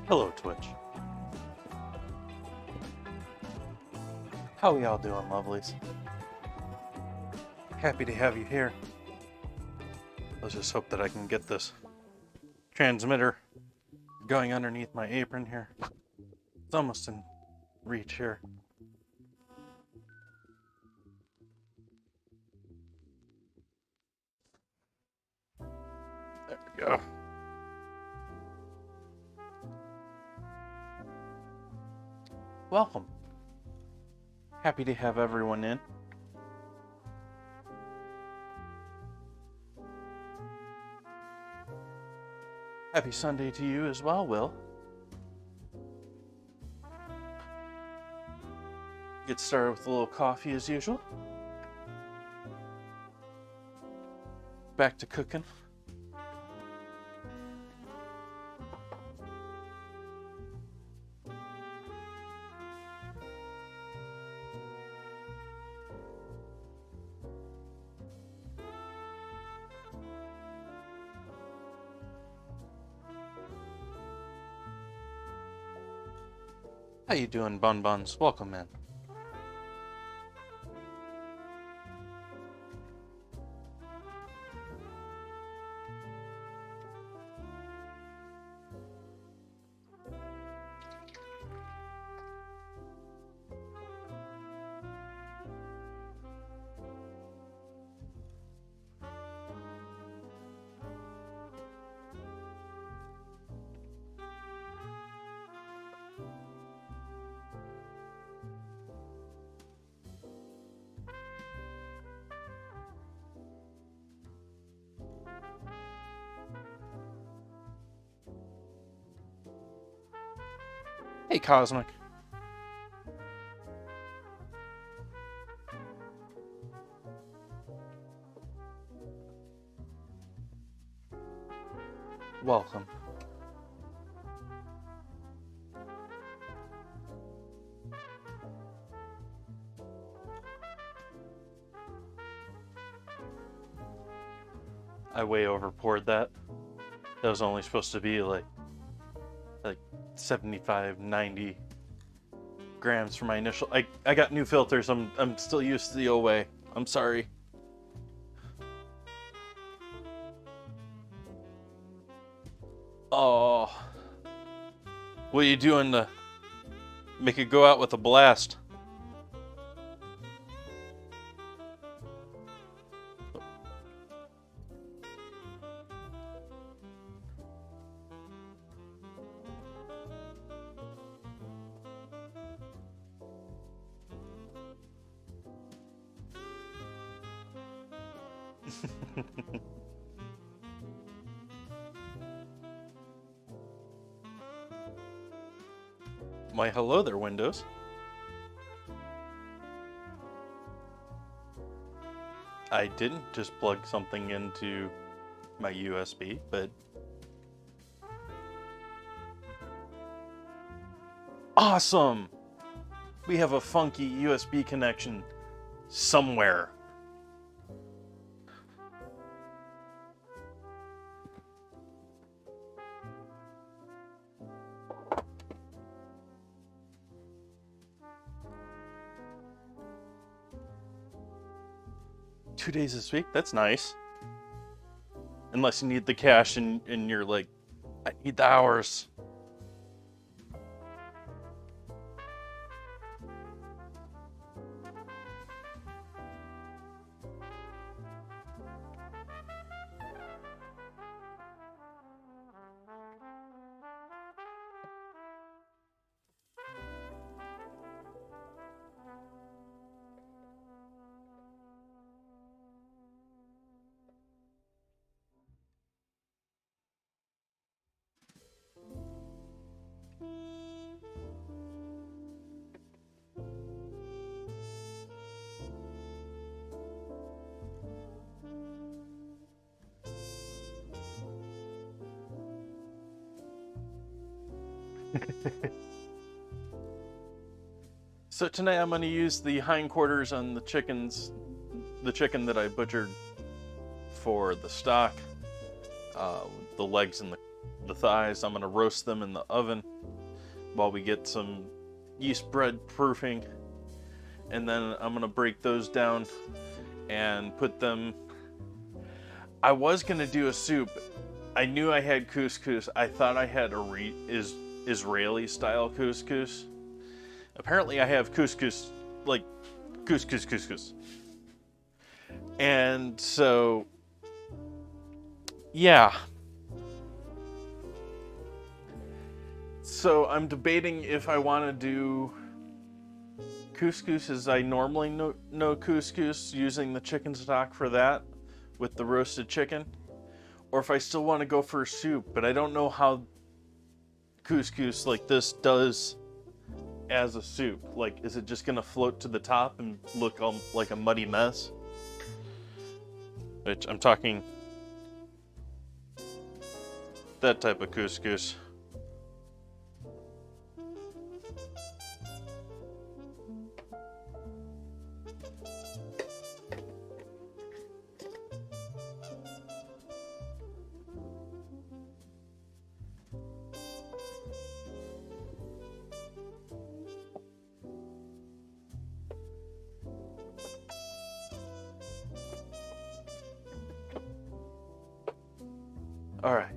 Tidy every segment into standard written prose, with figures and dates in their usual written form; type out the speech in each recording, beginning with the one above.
Hello, Twitch. How y'all doing, lovelies? Happy to have you here. Let's just hope that I can get this transmitter going underneath my apron here. It's almost in reach here. There we go. Welcome. Happy to have everyone in. Happy Sunday to you as well, Will. Get started with a little coffee as usual. Back to cooking. How you doing, Bun Buns? Welcome in. Hey, Cosmic. Welcome. I way over poured that. That was only supposed to be like 75, 90 grams for my initial. I got new filters. I'm still used to the old way. I'm sorry. Oh, what are you doing to make it go out with a blast? My hello there, Windows. I didn't just plug something into my USB, but awesome! We have a funky USB connection somewhere. 2 days this week? That's nice. Unless you need the cash and you're like, I need the hours. So tonight I'm going to use the hindquarters on the chicken that I butchered for the stock, the legs and the thighs. I'm going to roast them in the oven while we get some yeast bread proofing. And then I'm going to break those down and put them... I was going to do a soup. I knew I had couscous. I thought I had Israeli style couscous. Apparently I have couscous, like couscous. And so, yeah. So I'm debating if I want to do couscous as I normally know couscous, using the chicken stock for that with the roasted chicken, or if I still want to go for a soup, but I don't know how couscous like this does as a soup. Like, is it just gonna float to the top and look like a muddy mess? Which I'm talking that type of couscous. All right.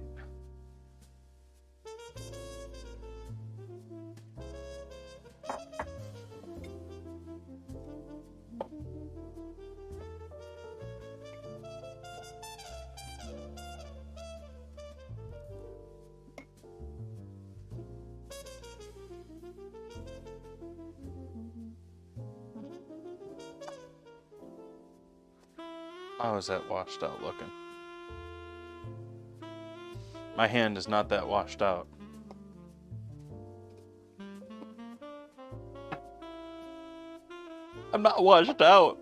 How is that washed out looking? My hand is not that washed out. I'm not washed out.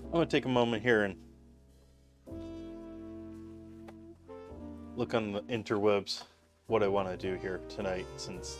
I'm gonna take a moment here and look on the interwebs what I want to do here tonight, since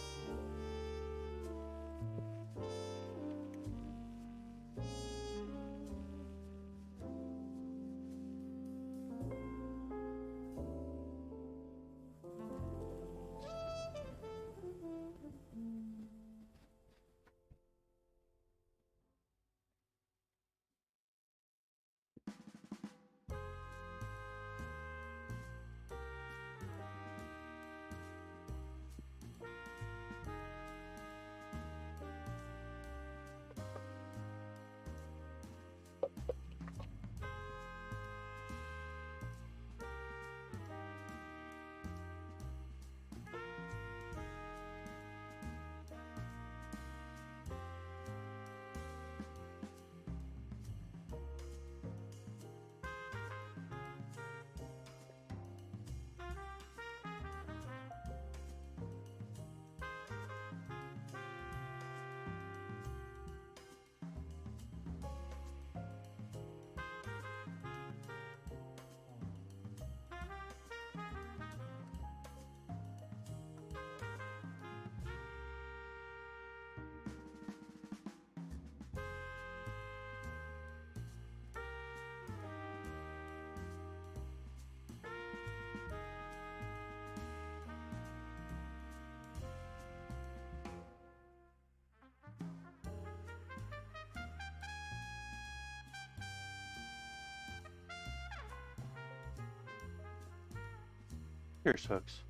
Here's Hooks.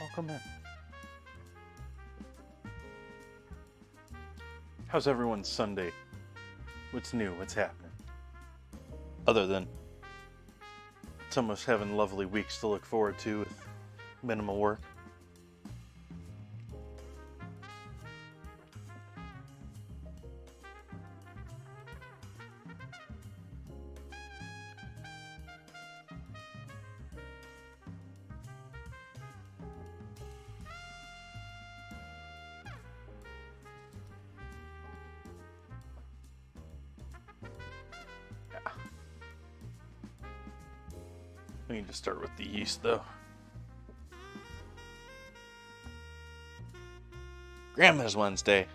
Welcome in. How's everyone's Sunday? What's new? What's happening? Other than some of us having lovely weeks to look forward to with minimal work. We need to start with the yeast, though. Grandma's Wednesday.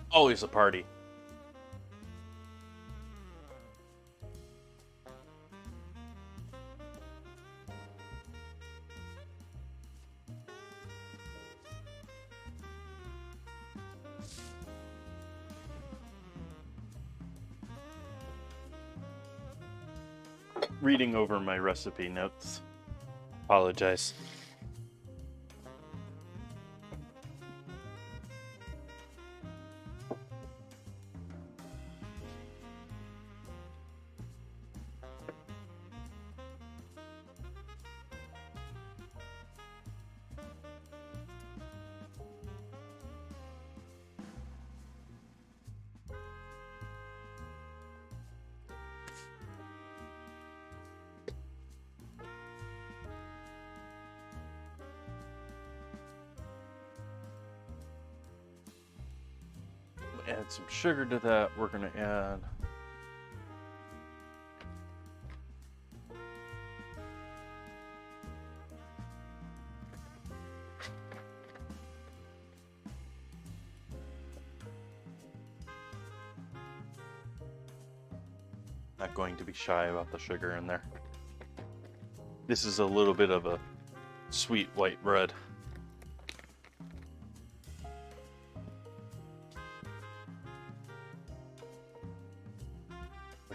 Always a party. Reading over my recipe notes. Apologize. Add some sugar to that. We're going to add not going to be shy about the sugar in there. This is a little bit of a sweet white bread.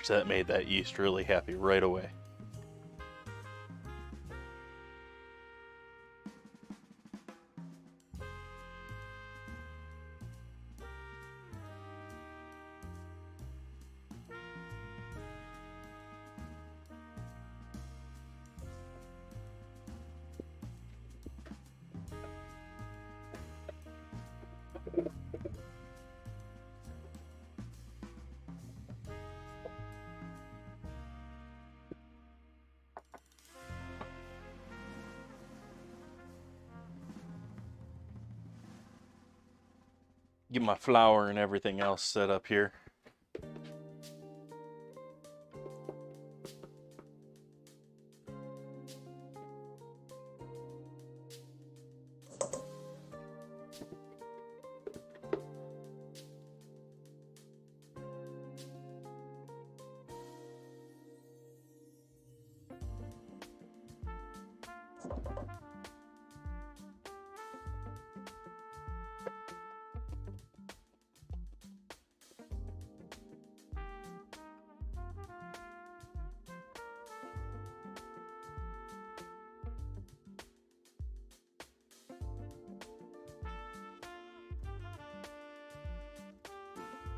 That made that yeast really happy right away. Get my flour and everything else set up here.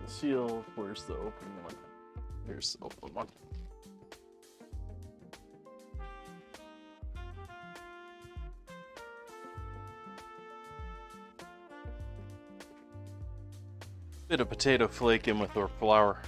Seal, where's the open one? Here's the open one. Bit of potato flake in with our flour.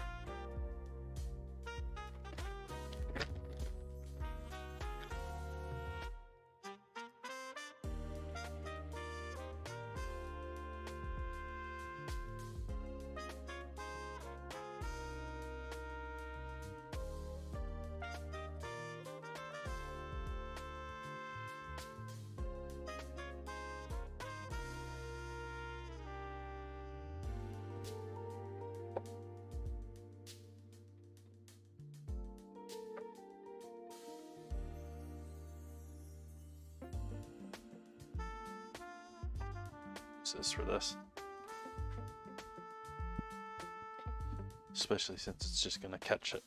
For this. especially since it's just gonna catch it.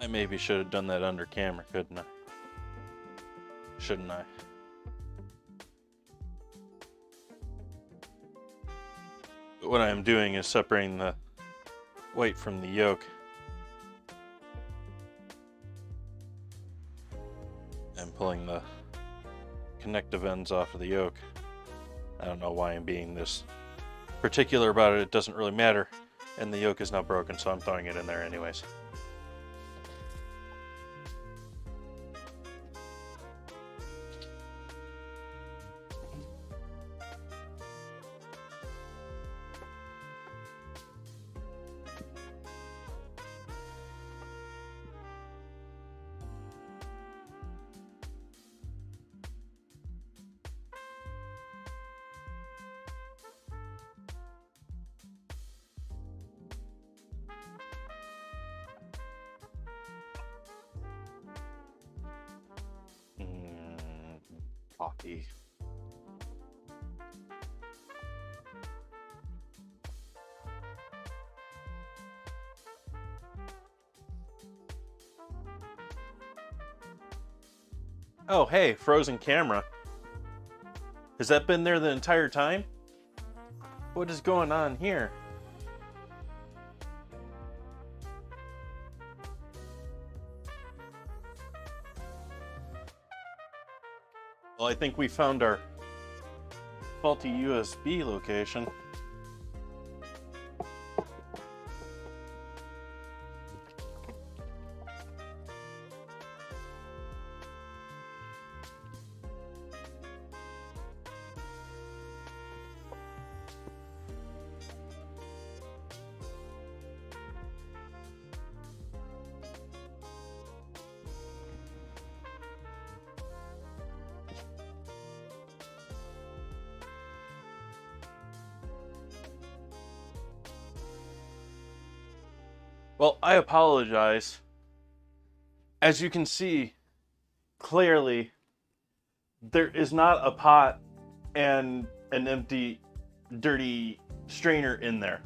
I maybe should have done that under camera, couldn't I? Shouldn't I? But what I'm doing is separating the white from the yolk. And pulling the connective ends off of the yolk. I don't know why I'm being this particular about it. It doesn't really matter. And the yolk is not broken, so I'm throwing it in there anyways. Coffee. Oh, hey, frozen camera. Has that been there the entire time? What is going on here? Well, I think we found our faulty USB location. Well, I apologize. As you can see, clearly, there is not a pot and an empty, dirty strainer in there.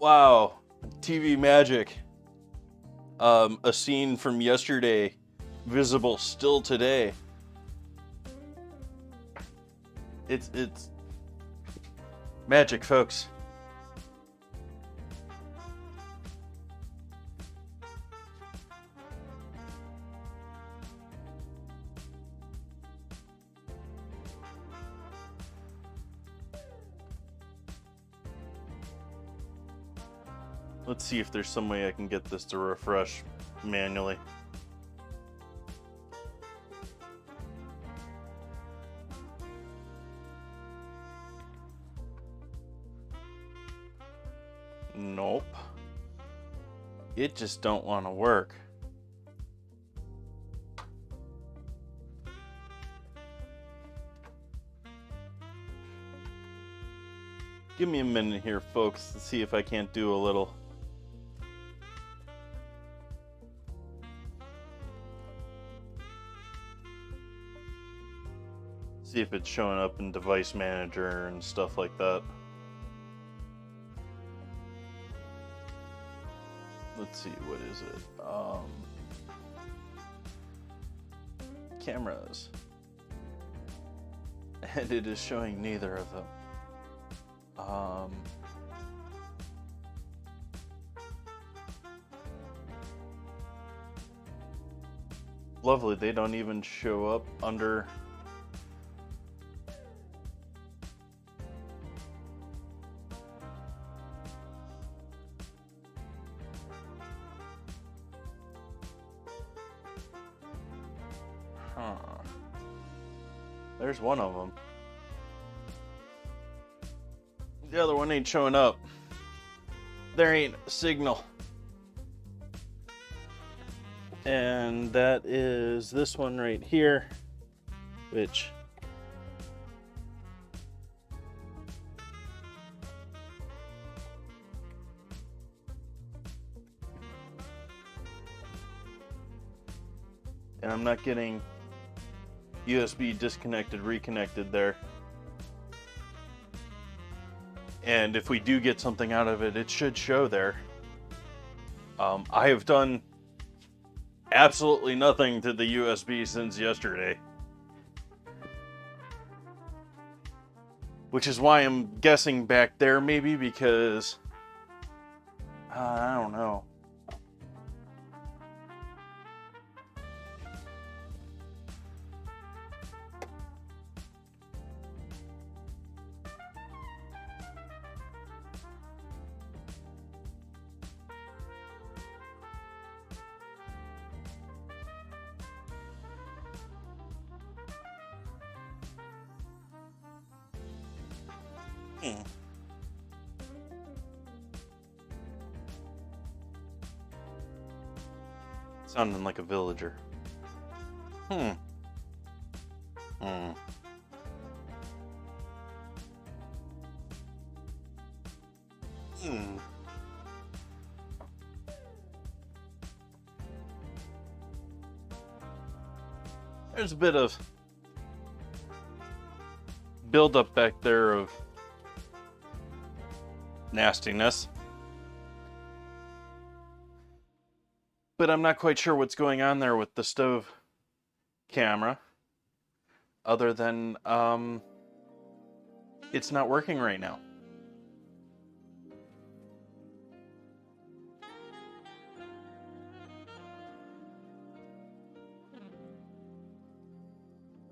Wow, TV magic. A scene from yesterday, visible still today. It's magic, folks. Let's see if there's some way I can get this to refresh manually. Nope. It just don't want to work. Give me a minute here, folks, to see if I can't do a little. See if it's showing up in Device Manager and stuff like that. Let's see, what is it? Cameras. And it is showing neither of them. Lovely, they don't even show up under... Huh. There's one of them. The other one ain't showing up. There ain't a signal. And that is this one right here, which and I'm not getting USB disconnected, reconnected there. And if we do get something out of it, it should show there. I have done absolutely nothing to the USB since yesterday. Which is why I'm guessing back there, maybe, because I don't know. Sounding like a villager. There's a bit of buildup back there of nastiness. But I'm not quite sure what's going on there with the stove camera, other than it's not working right now.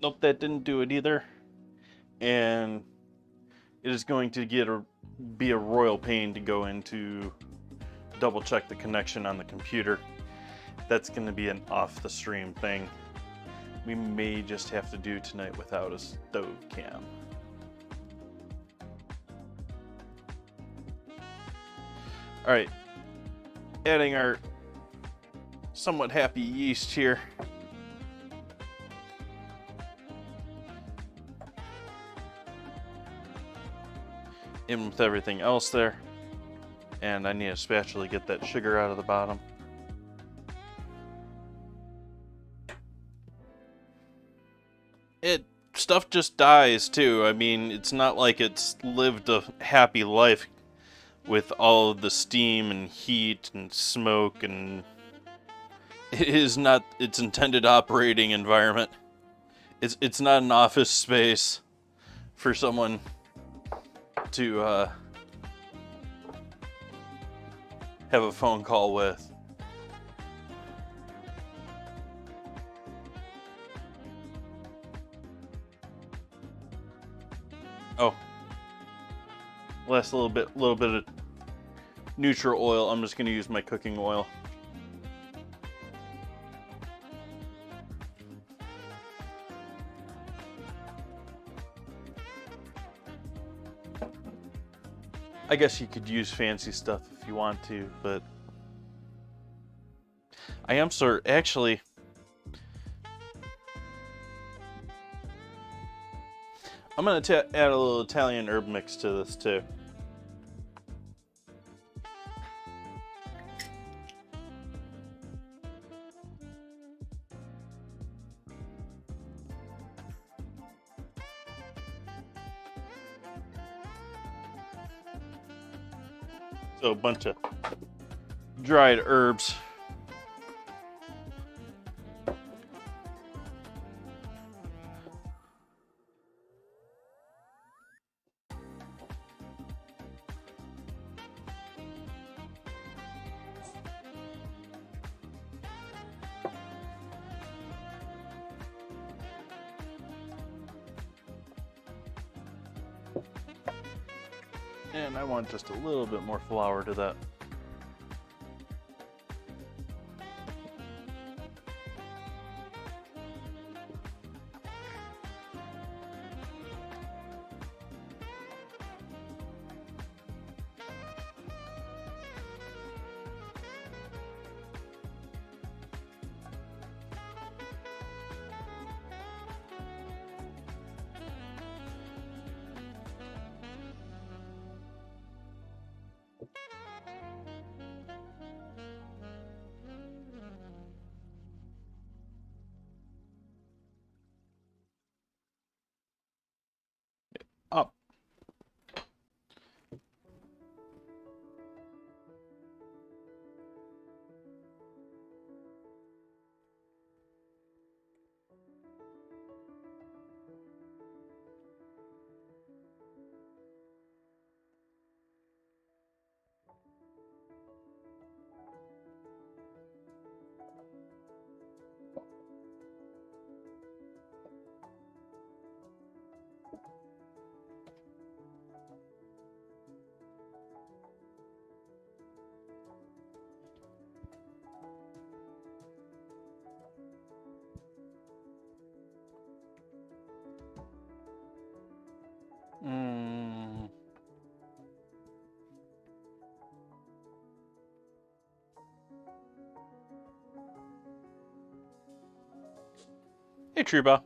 Nope, that didn't do it either. And it is going to be a royal pain to go into double check the connection on the computer. That's going to be an off the stream thing. We may just have to do tonight without a stove cam. Alright, adding our somewhat happy yeast here. In with everything else there. And I need a spatula to get that sugar out of the bottom. Stuff just dies too. I mean, it's not like it's lived a happy life with all of the steam and heat and smoke, and it is not its intended operating environment. It's not an office space for someone to have a phone call with. Oh, last little bit of neutral oil. I'm just going to use my cooking oil. I guess you could use fancy stuff if you want to, but I am actually. I'm going to add a little Italian herb mix to this too. So a bunch of dried herbs. And I want just a little bit more flour to that. Hey, Truba.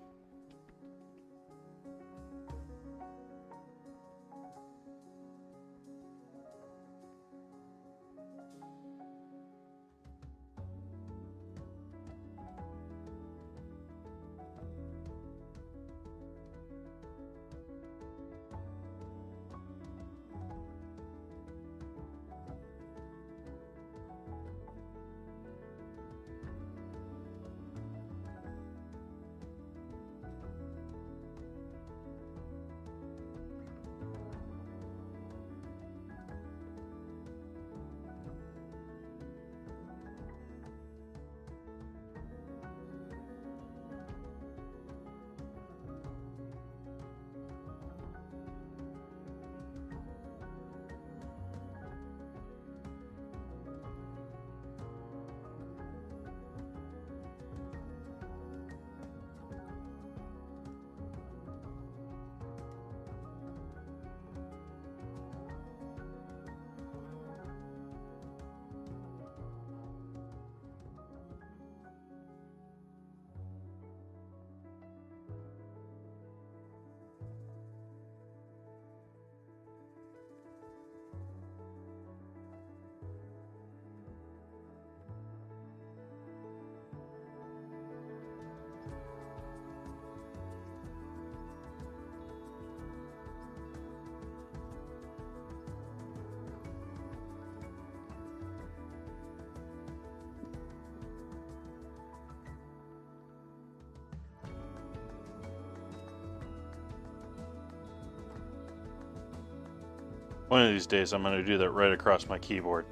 One of these days I'm going to do that right across my keyboard.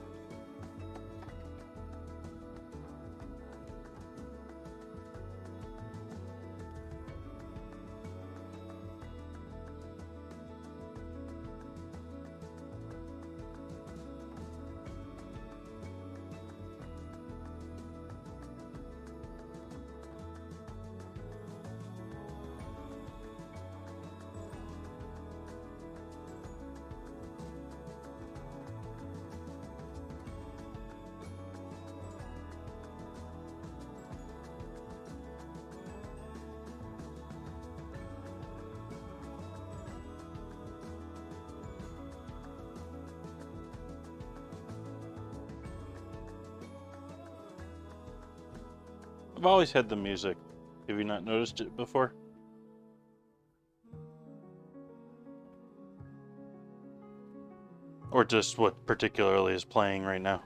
I've always had the music. Have you not noticed it before? Or just what particularly is playing right now?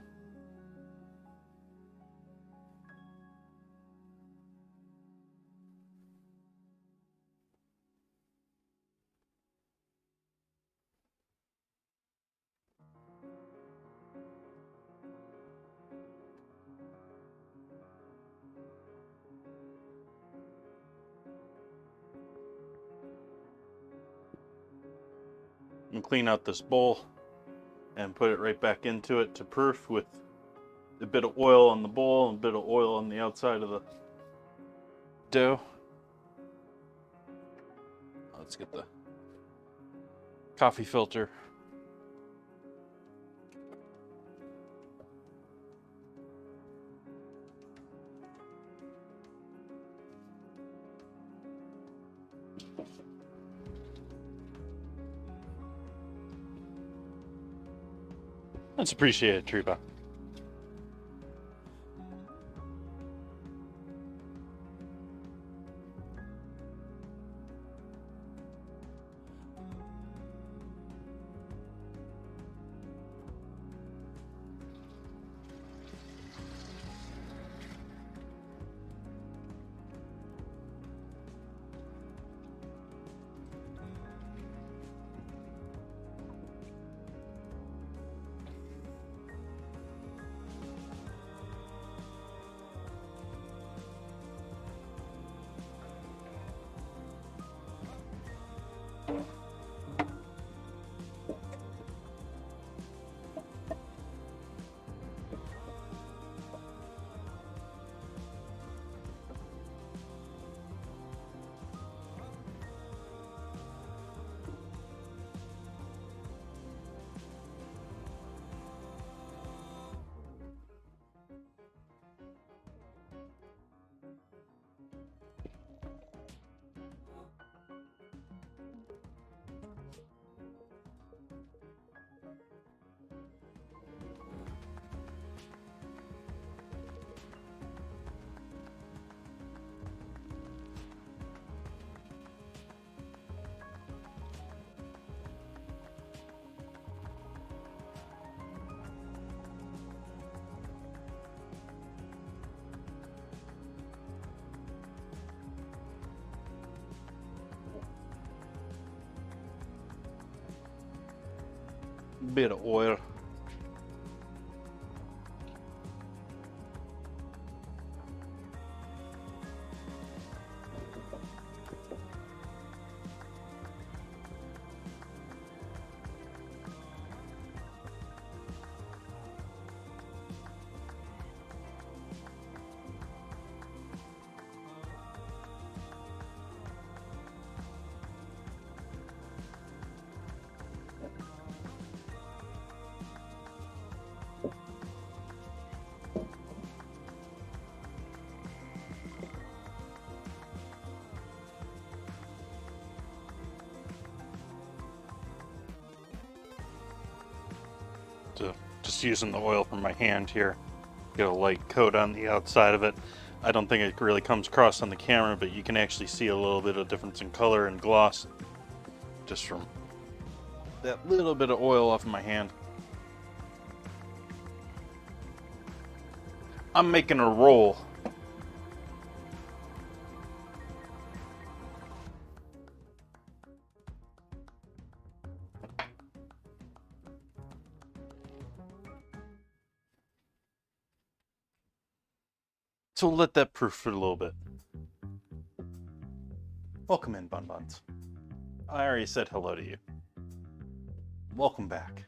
And clean out this bowl and put it right back into it to proof with a bit of oil on the bowl and a bit of oil on the outside of the dough. Let's get the coffee filter. That's appreciated, Truba. bit of oil. Just using the oil from my hand here. Get a light coat on the outside of it. I don't think it really comes across on the camera, but you can actually see a little bit of difference in color and gloss just from that little bit of oil off of my hand. I'm making a roll. So we'll let that proof for a little bit. Welcome in, Bun Buns. I already said hello to you. Welcome back.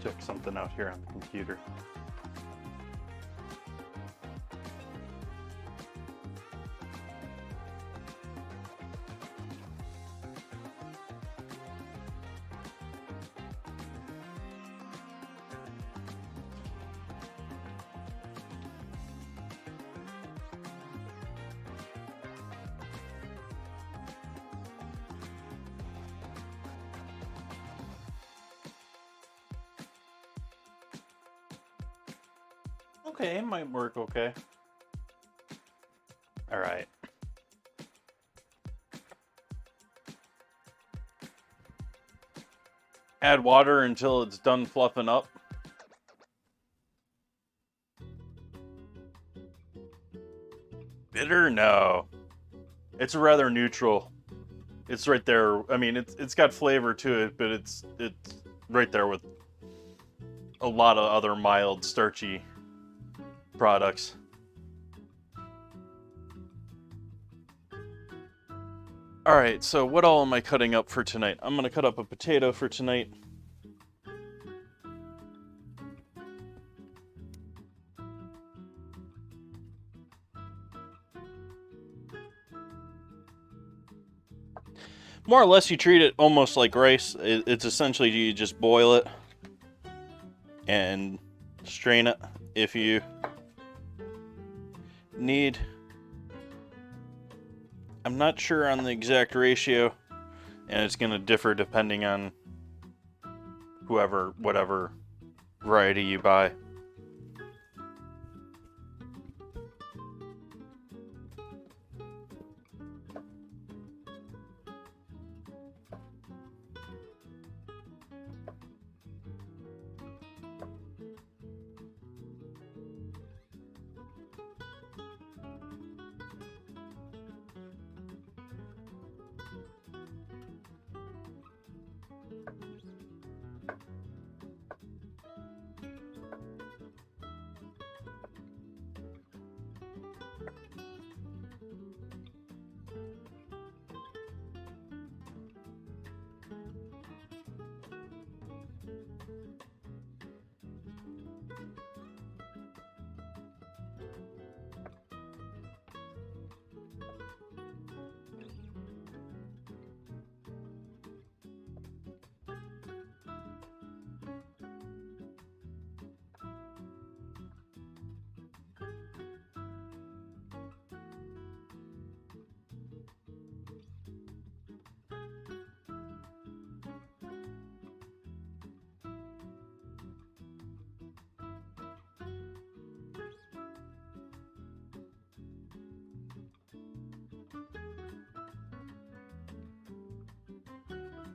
Check something out here on the computer. Okay, it might work okay. All right. Add water until it's done fluffing up. Bitter? No. It's rather neutral. It's right there. I mean, it's got flavor to it, but it's right there with a lot of other mild starchy products. All right, so what all am I cutting up for tonight? I'm gonna cut up a potato for tonight. More or less, you treat it almost like rice. It's essentially you just boil it and strain it if you need. I'm not sure on the exact ratio, and it's going to differ depending on whatever variety you buy.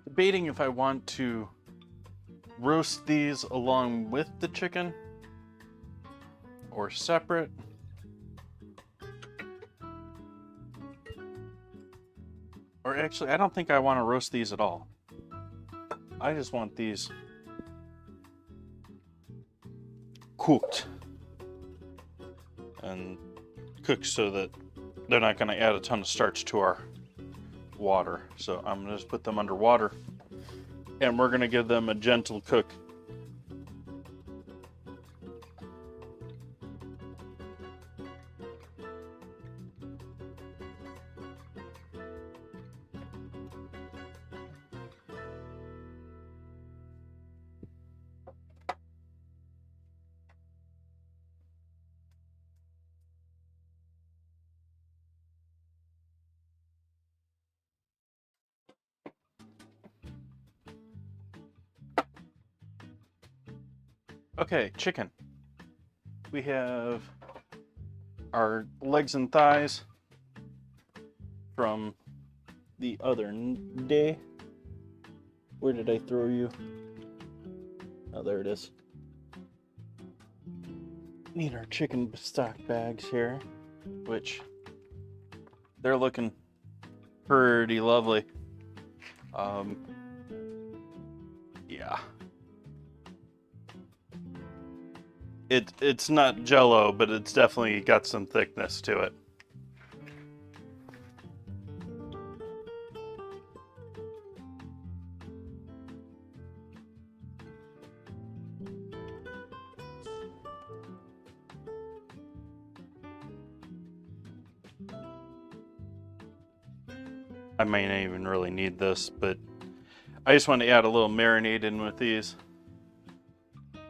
Debating if I want to roast these along with the chicken or separate. Or actually, I don't think I want to roast these at all. I just want these cooked and cooked so that they're not going to add a ton of starch to our water. So I'm going to just put them under water and we're going to give them a gentle cook. Okay, chicken. We have our legs and thighs from the other day. Where did I throw you? Oh, there it is. Need our chicken stock bags here, which they're looking pretty lovely. Yeah. It's not jello, but it's definitely got some thickness to it. I may not even really need this, but I just want to add a little marinade in with these.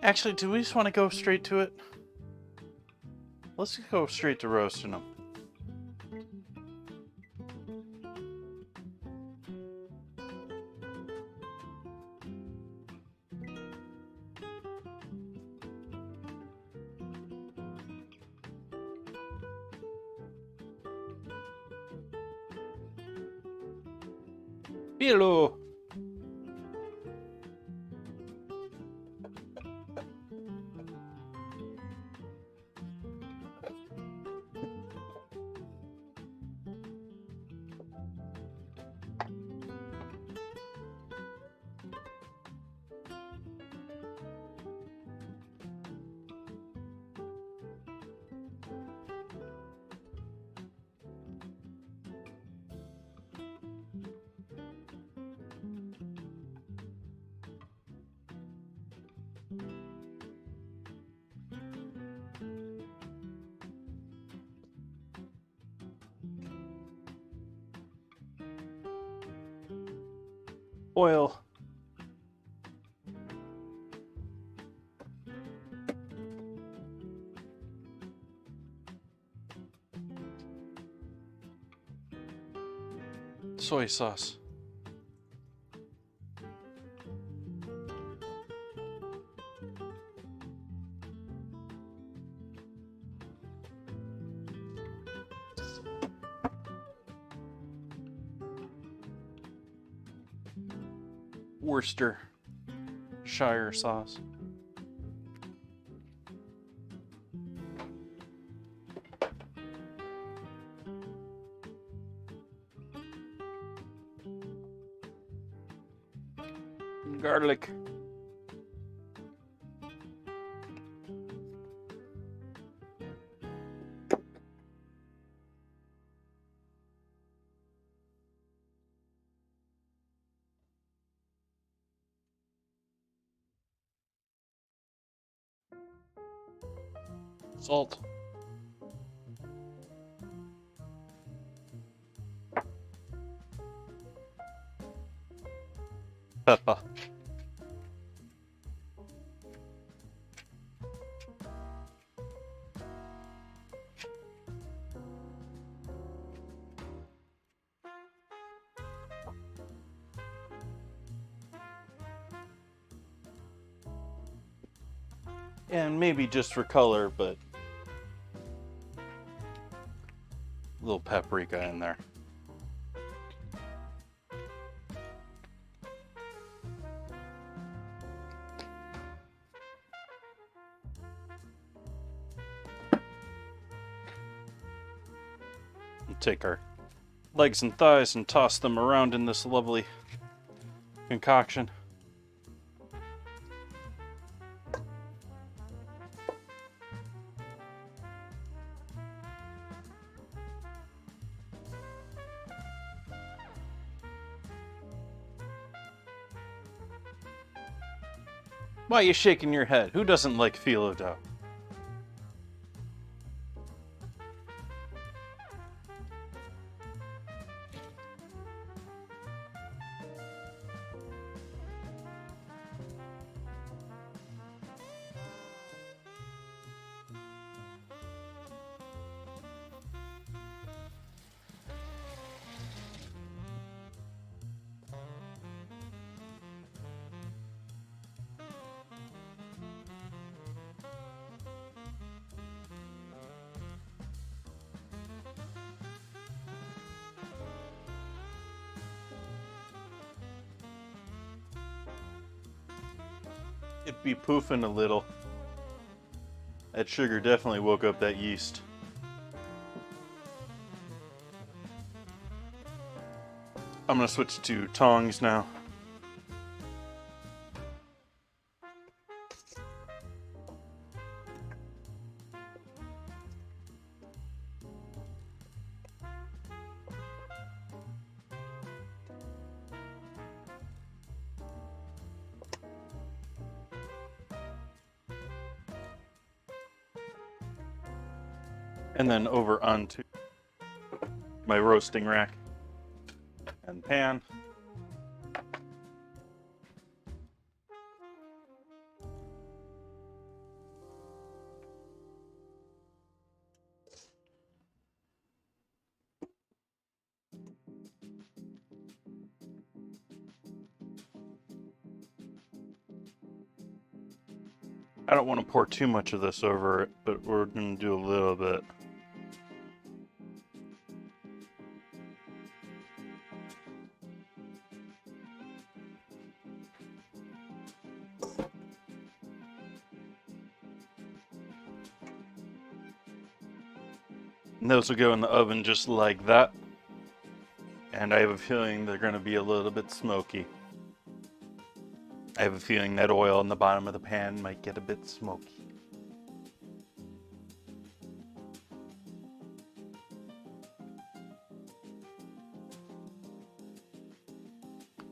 Actually, do we just want to go straight to it? Let's go straight to roasting them. Hello. oil. Soy sauce. Worcestershire sauce. Garlic. Salt. Pepper. And maybe just for color, but a little paprika in there. We'll take our legs and thighs and toss them around in this lovely concoction. Why are you shaking your head? Who doesn't like phyllo dough? It'd be poofing a little. That sugar definitely woke up that yeast. I'm gonna switch to tongs now. And then over onto my roasting rack and pan. I don't want to pour too much of this over it, but we're going to do a little bit. And those will go in the oven just like that. And I have a feeling they're going to be a little bit smoky. I have a feeling that oil in the bottom of the pan might get a bit smoky.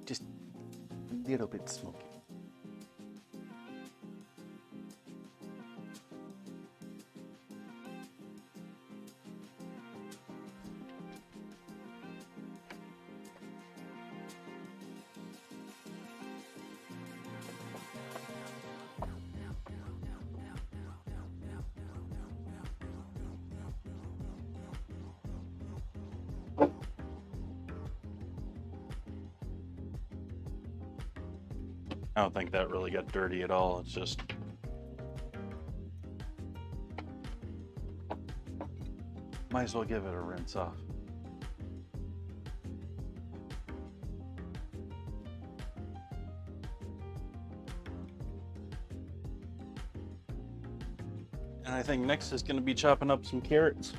Just a little bit smoky. I don't think that really got dirty at all. It's just... might as well give it a rinse off. And I think next is going to be chopping up some carrots.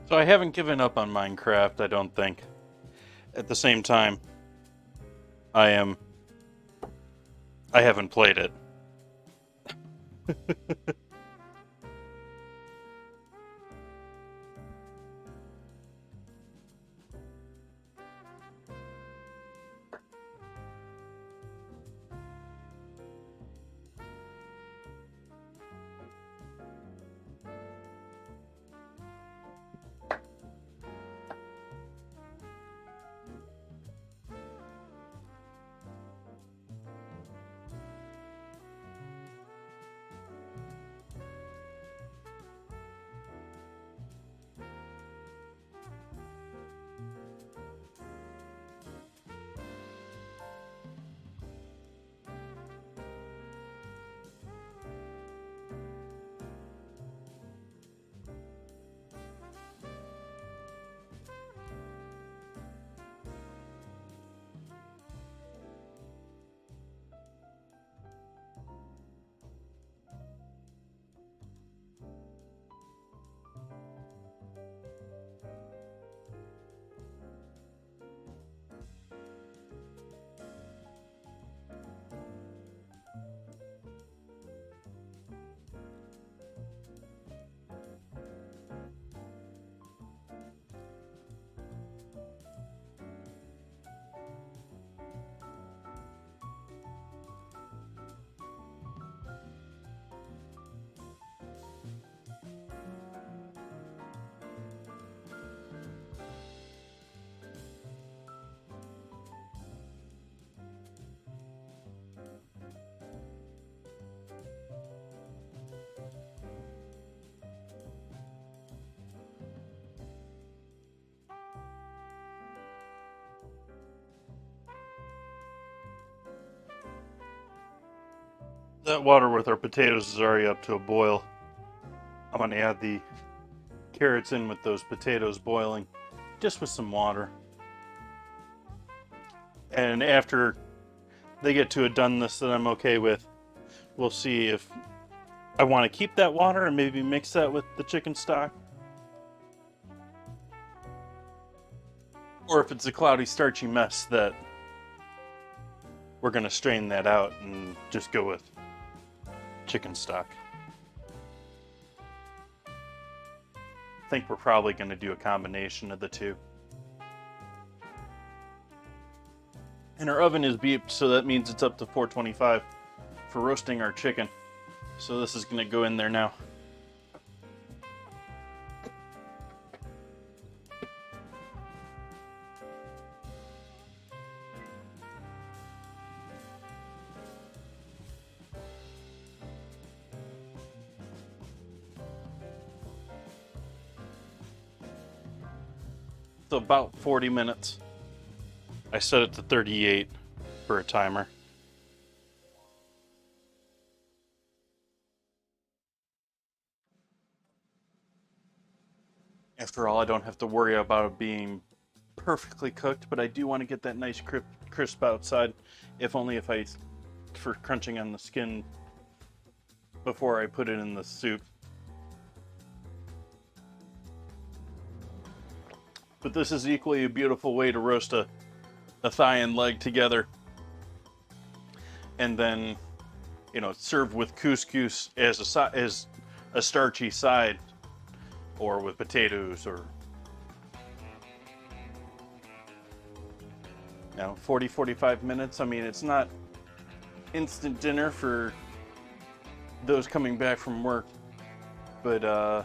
So I haven't given up on Minecraft, I don't think. At the same time, I haven't played it. That water with our potatoes is already up to a boil. I'm going to add the carrots in with those potatoes boiling, just with some water. And after they get to a doneness that I'm okay with, we'll see if I want to keep that water and maybe mix that with the chicken stock. Or if it's a cloudy, starchy mess that we're going to strain that out and just go with chicken stock. I think we're probably going to do a combination of the two. And our oven is beeped, so that means it's up to 425 for roasting our chicken. So this is going to go in there now. So about 40 minutes. I set it to 38 for a timer. After all, I don't have to worry about it being perfectly cooked, but I do want to get that nice crisp outside, if only for crunching on the skin before I put it in the soup. But this is equally a beautiful way to roast a thigh and leg together, and then, serve with couscous as a starchy side, or with potatoes, or 40-45 minutes. I mean, it's not instant dinner for those coming back from work, but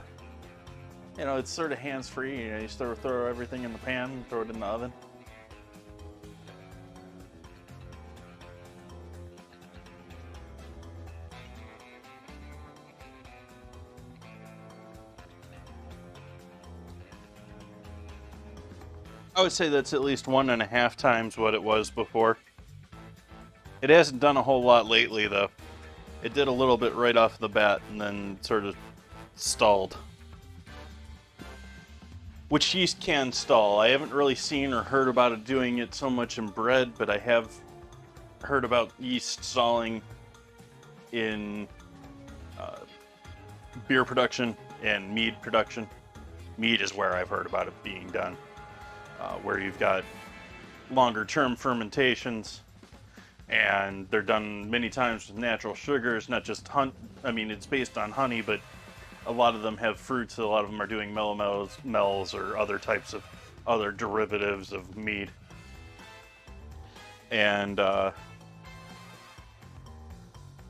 it's sort of hands-free. You just throw everything in the pan and throw it in the oven. I would say that's at least 1.5 times what it was before. It hasn't done a whole lot lately, though. It did a little bit right off the bat and then sort of stalled. Which yeast can stall. I haven't really seen or heard about it doing it so much in bread, but I have heard about yeast stalling in beer production and mead production. Mead is where I've heard about it being done, where you've got longer term fermentations, and they're done many times with natural sugars, not just it's based on honey, but a lot of them have fruits. A lot of them are doing melons or other types of other derivatives of mead. And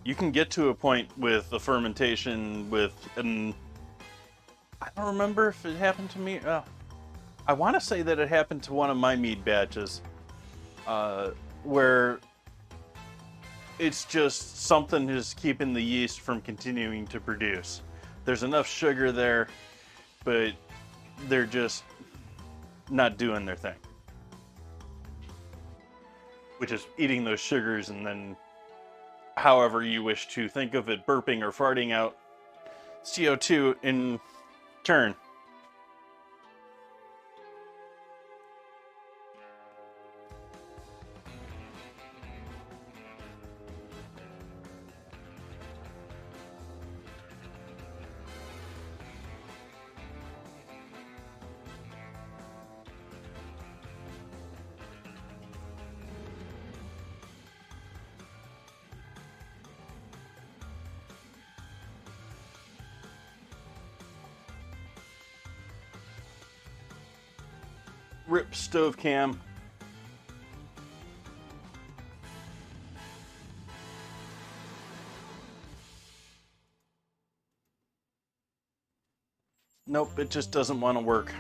you can get to a point with the fermentation and I don't remember if it happened to me. I want to say that it happened to one of my mead batches, where it's just something is keeping the yeast from continuing to produce. There's enough sugar there, but they're just not doing their thing, which is eating those sugars and then, however you wish to think of it, burping or farting out CO2 in turn. Rip stove cam. Nope, it just doesn't want to work.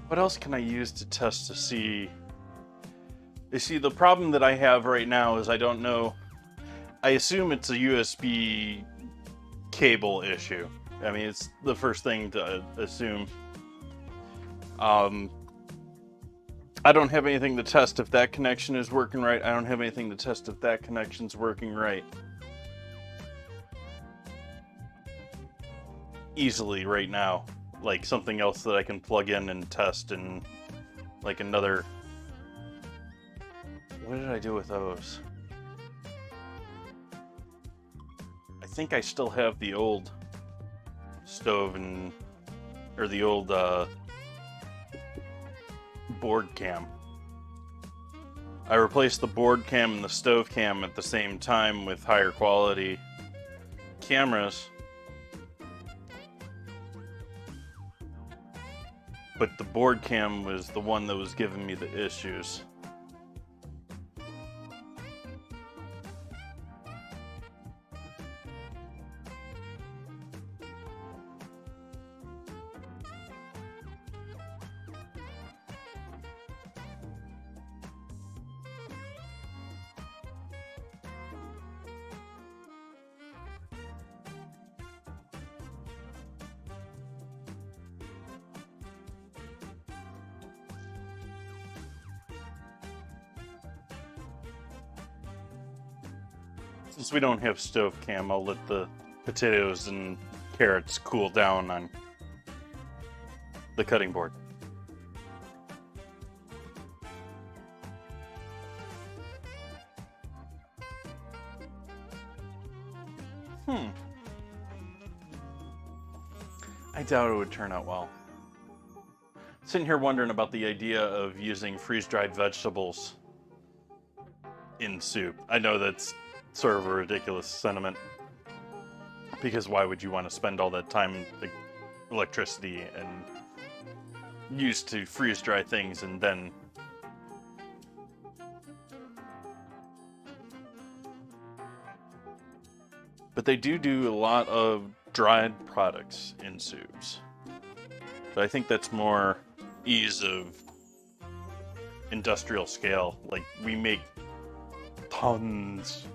What else can I use to test to see You see, the problem that I have right now is I don't know. I assume it's a USB cable issue. I mean, it's the first thing to assume. I don't have anything to test if that connection is working right. I don't have anything to test if that connection's working right. Easily right now. Like something else that I can plug in and test, and like another... What did I do with those? I think I still have the old stove and... or the old board cam. I replaced the board cam and the stove cam at the same time with higher quality cameras. But the board cam was the one that was giving me the issues. Since we don't have stove cam, I'll let the potatoes and carrots cool down on the cutting board. I doubt it would turn out well. Sitting here wondering about the idea of using freeze-dried vegetables in soup. I know that's sort of a ridiculous sentiment, because why would you want to spend all that time, like, electricity and used to freeze dry things and then but they do a lot of dried products in soups. But I think that's more ease of industrial scale. Like, we make tons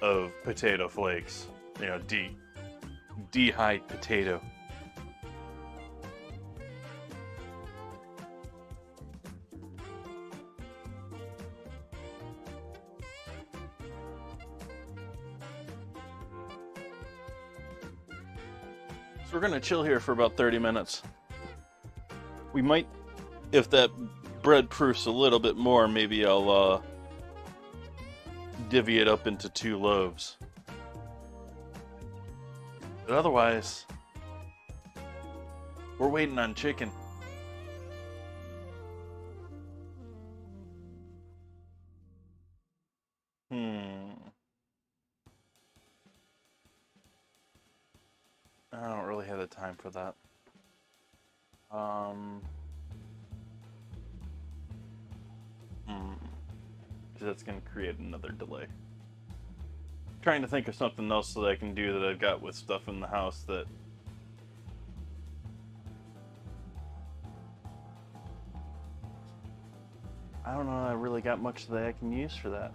of potato flakes, you know, dehydrated potato. So we're gonna chill here for about 30 minutes. We might, if that bread proofs a little bit more, maybe I'll divvy it up into 2 loaves. But otherwise, we're waiting on chicken. I don't really have the time for that. Because that's going to create another delay. Trying to think of something else that I can do that I've got with stuff in the house that... I don't know, I really got much that I can use for that.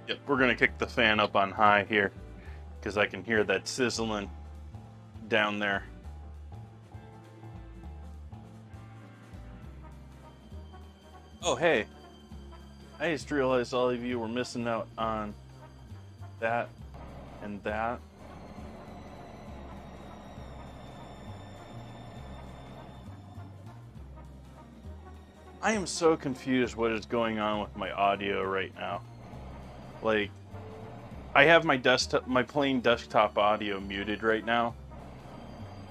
Yep, we're gonna kick the fan up on high here, because I can hear that sizzling down there. Oh, hey. I just realized all of you were missing out on that and that. I am so confused what is going on with my audio right now. Like, I have my plain desktop audio muted right now,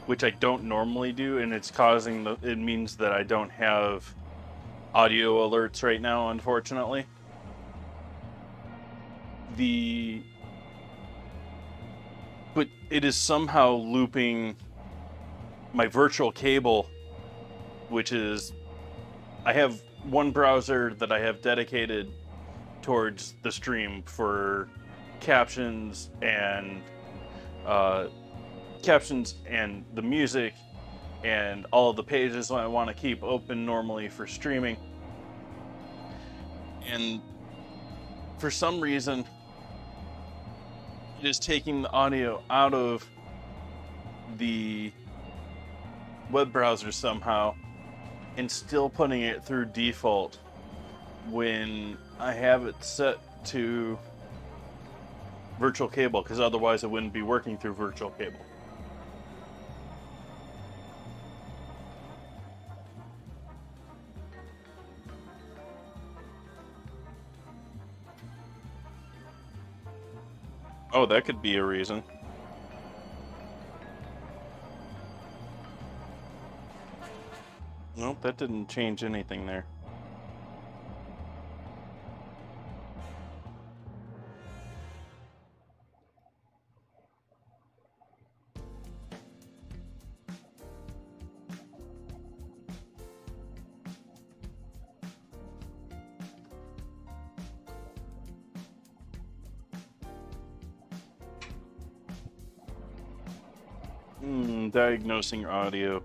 which I don't normally do, and it's causing it means that I don't have audio alerts right now, unfortunately. But it is somehow looping my virtual cable which is I have one browser that I have dedicated towards the stream for captions and uh, the music and all of the pages I want to keep open normally for streaming. And for some reason, it is taking the audio out of the web browser somehow and still putting it through default when I have it set to virtual cable, because otherwise it wouldn't be working through virtual cable. Oh, that could be a reason. Nope, that didn't change anything there. Diagnosing audio.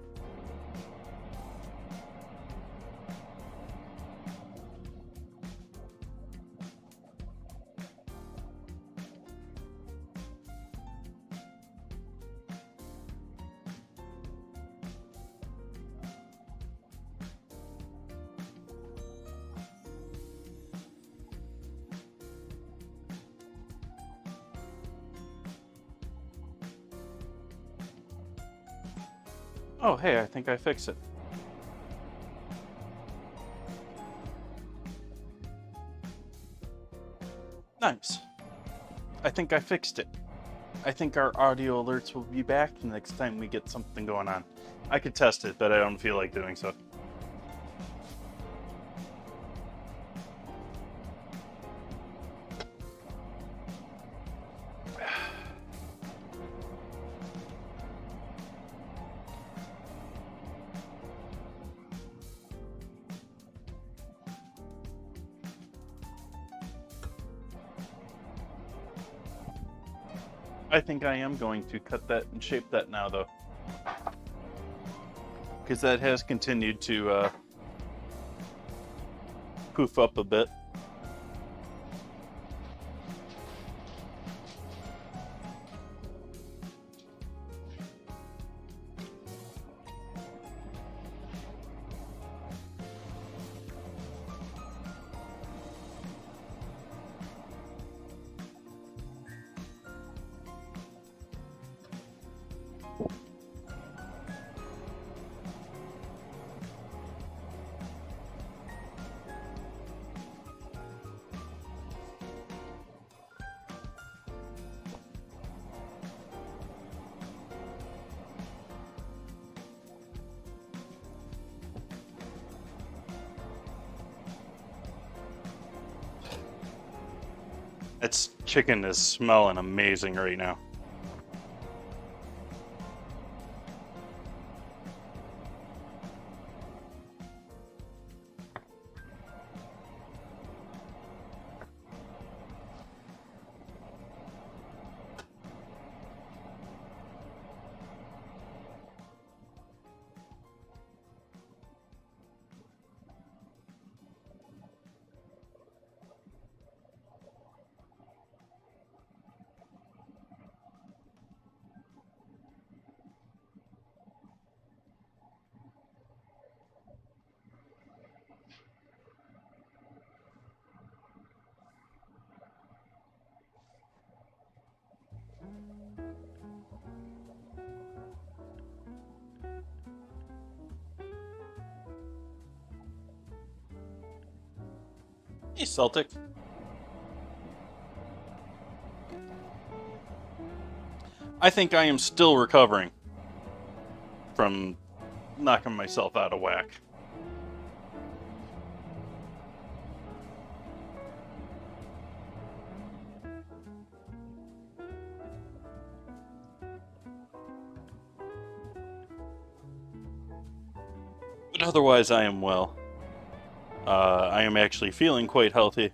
Oh, hey, I think I fixed it. Nice. I think I fixed it. I think our audio alerts will be back next time we get something going on. I could test it, but I don't feel like doing so. I think I am going to cut that and shape that now, though. Because that has continued to poof up a bit. Its chicken is smelling amazing right now. Hey, Celtic. I think I am still recovering from knocking myself out of whack. But otherwise, I am well. I am actually feeling quite healthy.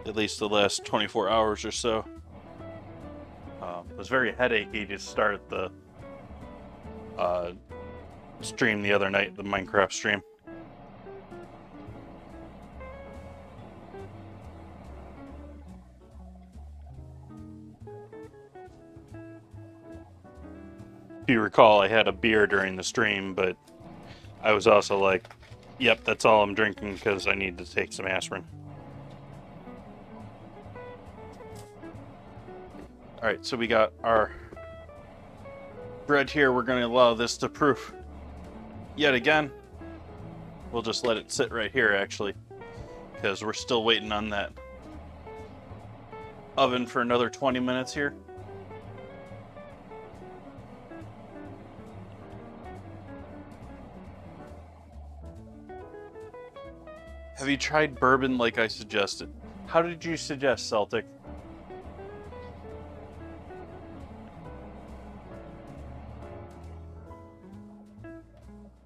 At least the last 24 hours or so. It was very headachy to start the stream the other night, the Minecraft stream. If you recall, I had a beer during the stream, but I was also like, yep, that's all I'm drinking because I need to take some aspirin. Alright, so we got our bread here. We're going to allow this to proof yet again. We'll just let it sit right here, actually, because we're still waiting on that oven for another 20 minutes here. Have you tried bourbon like I suggested? How did you suggest, Celtic?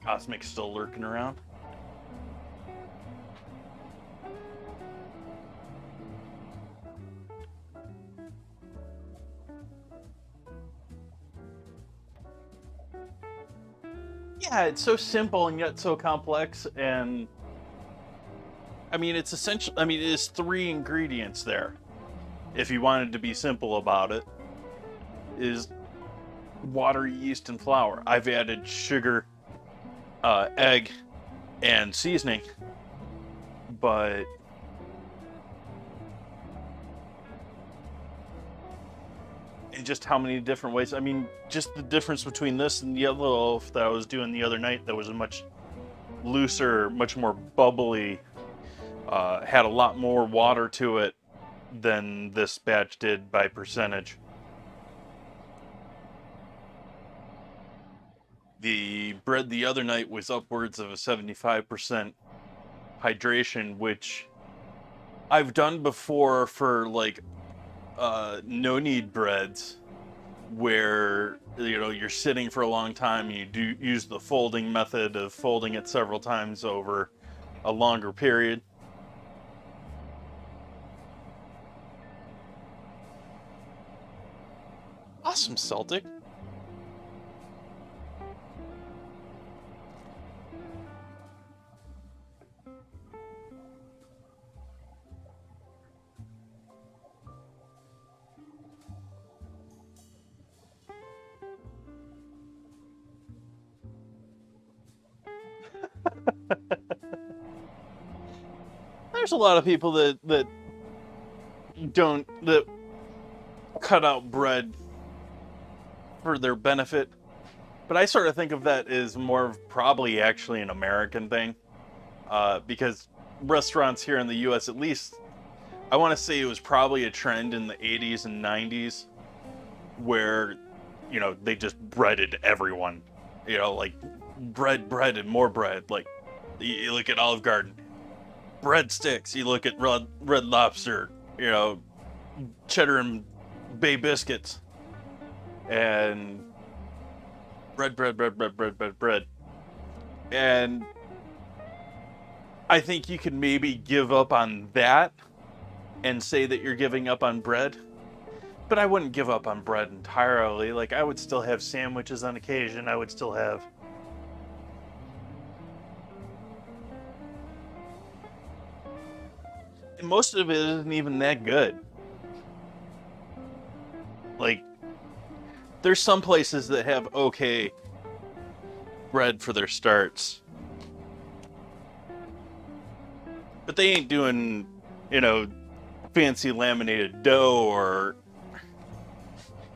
Cosmic's still lurking around. Yeah, it's so simple and yet so complex, and I mean, it's essential. I mean, it is 3 ingredients there. If you wanted to be simple about it, is water, yeast, and flour. I've added sugar, egg, and seasoning, but in just how many different ways. I mean, just the difference between this and the other loaf that I was doing the other night that was a much looser, much more bubbly, had a lot more water to it than this batch did by percentage. The bread the other night was upwards of a 75% hydration, which I've done before for like no knead breads, where you're sitting for a long time. You do use the folding method of folding it several times over a longer period. Awesome, Celtic. There's a lot of people that cut out bread for their benefit, but I sort of think of that as more of probably actually an American thing, because restaurants here in the U.S. at least, I want to say it was probably a trend in the 80s and 90s where they just breaded everyone, like bread and more bread. Like you look at Olive Garden, breadsticks. You look at Red Lobster, cheddar and bay biscuits, and bread. And I think you can maybe give up on that and say that you're giving up on bread. But I wouldn't give up on bread entirely. Like, I would still have sandwiches on occasion. I would still have... And most of it isn't even that good. Like, there's some places that have okay bread for their starts. But they ain't doing, fancy laminated dough or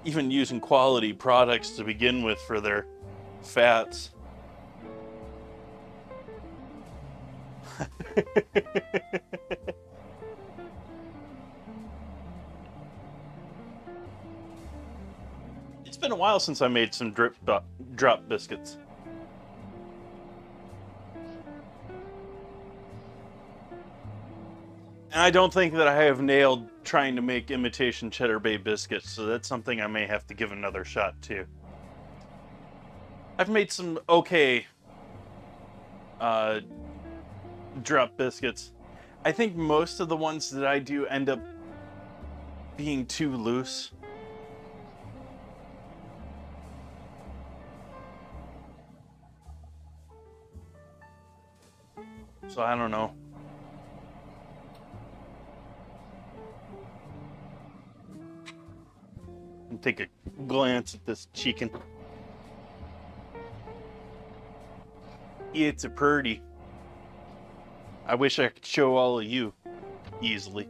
even using quality products to begin with for their fats. It's been a while since I made some drop biscuits. And I don't think that I have nailed trying to make imitation Cheddar Bay biscuits, so that's something I may have to give another shot to. I've made some okay drop biscuits. I think most of the ones that I do end up being too loose. So I don't know. Take a glance at this chicken. It's a purdy. I wish I could show all of you easily.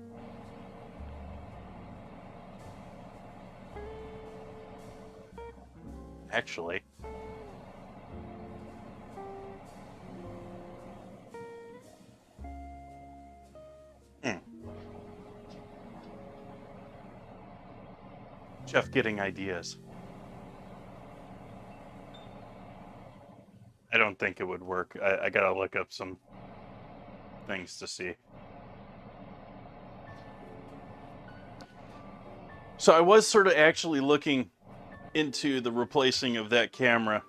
Actually, Chef getting ideas. I don't think it would work. I gotta look up some things to see. So I was sort of actually looking into the replacing of that camera,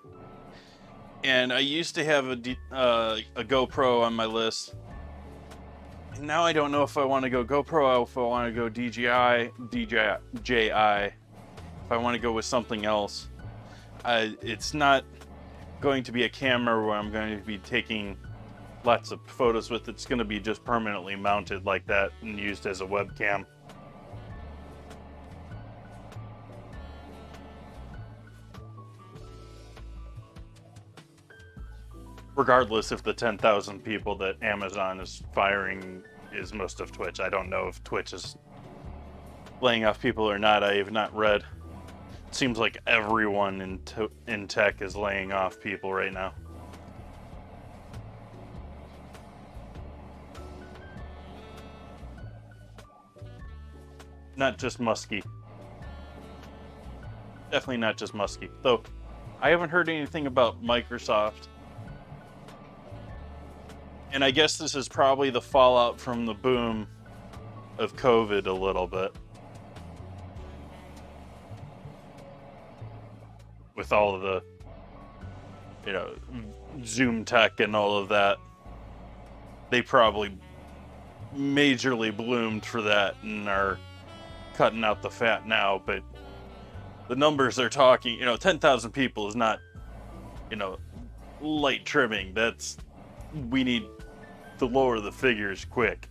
and I used to have a GoPro on my list, and now I don't know if I want to go GoPro or if I want to go DJI, if I want to go with something else. It's not going to be a camera where I'm going to be taking lots of photos with. It's going to be just permanently mounted like that and used as a webcam. Regardless if the 10,000 people that Amazon is firing is most of Twitch. I don't know if Twitch is laying off people or not. I have not read. It seems like everyone in tech is laying off people right now. Not just Muskie. Definitely not just Muskie. Though, I haven't heard anything about Microsoft. And I guess this is probably the fallout from the boom of COVID a little bit. With all of the, Zoom tech and all of that. They probably majorly bloomed for that and are cutting out the fat now. But the numbers they're talking, 10,000 people is not, light trimming. We need to lower the figures quick.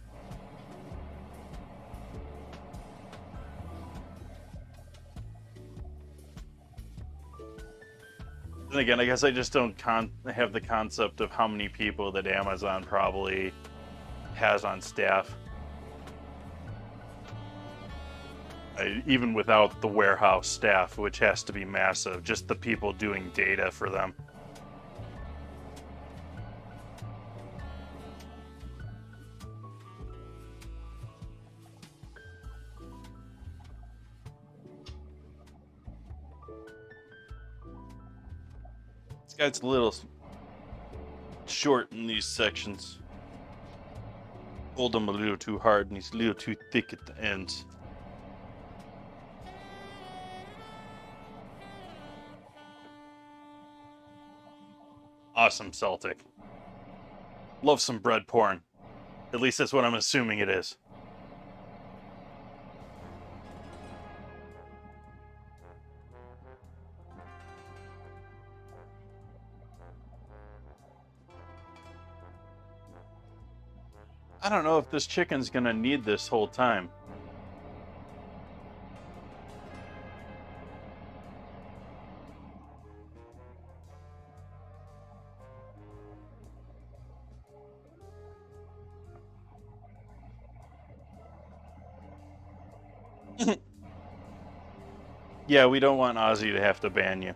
And again, I guess I just don't have the concept of how many people that Amazon probably has on staff. Even without the warehouse staff, which has to be massive, just the people doing data for them. This guy's a little short in these sections. Hold him a little too hard and he's a little too thick at the ends. Awesome Celtic. Love some bread porn. At least that's what I'm assuming it is. I don't know if this chicken's gonna need this whole time. Yeah, we don't want Ozzy to have to ban you.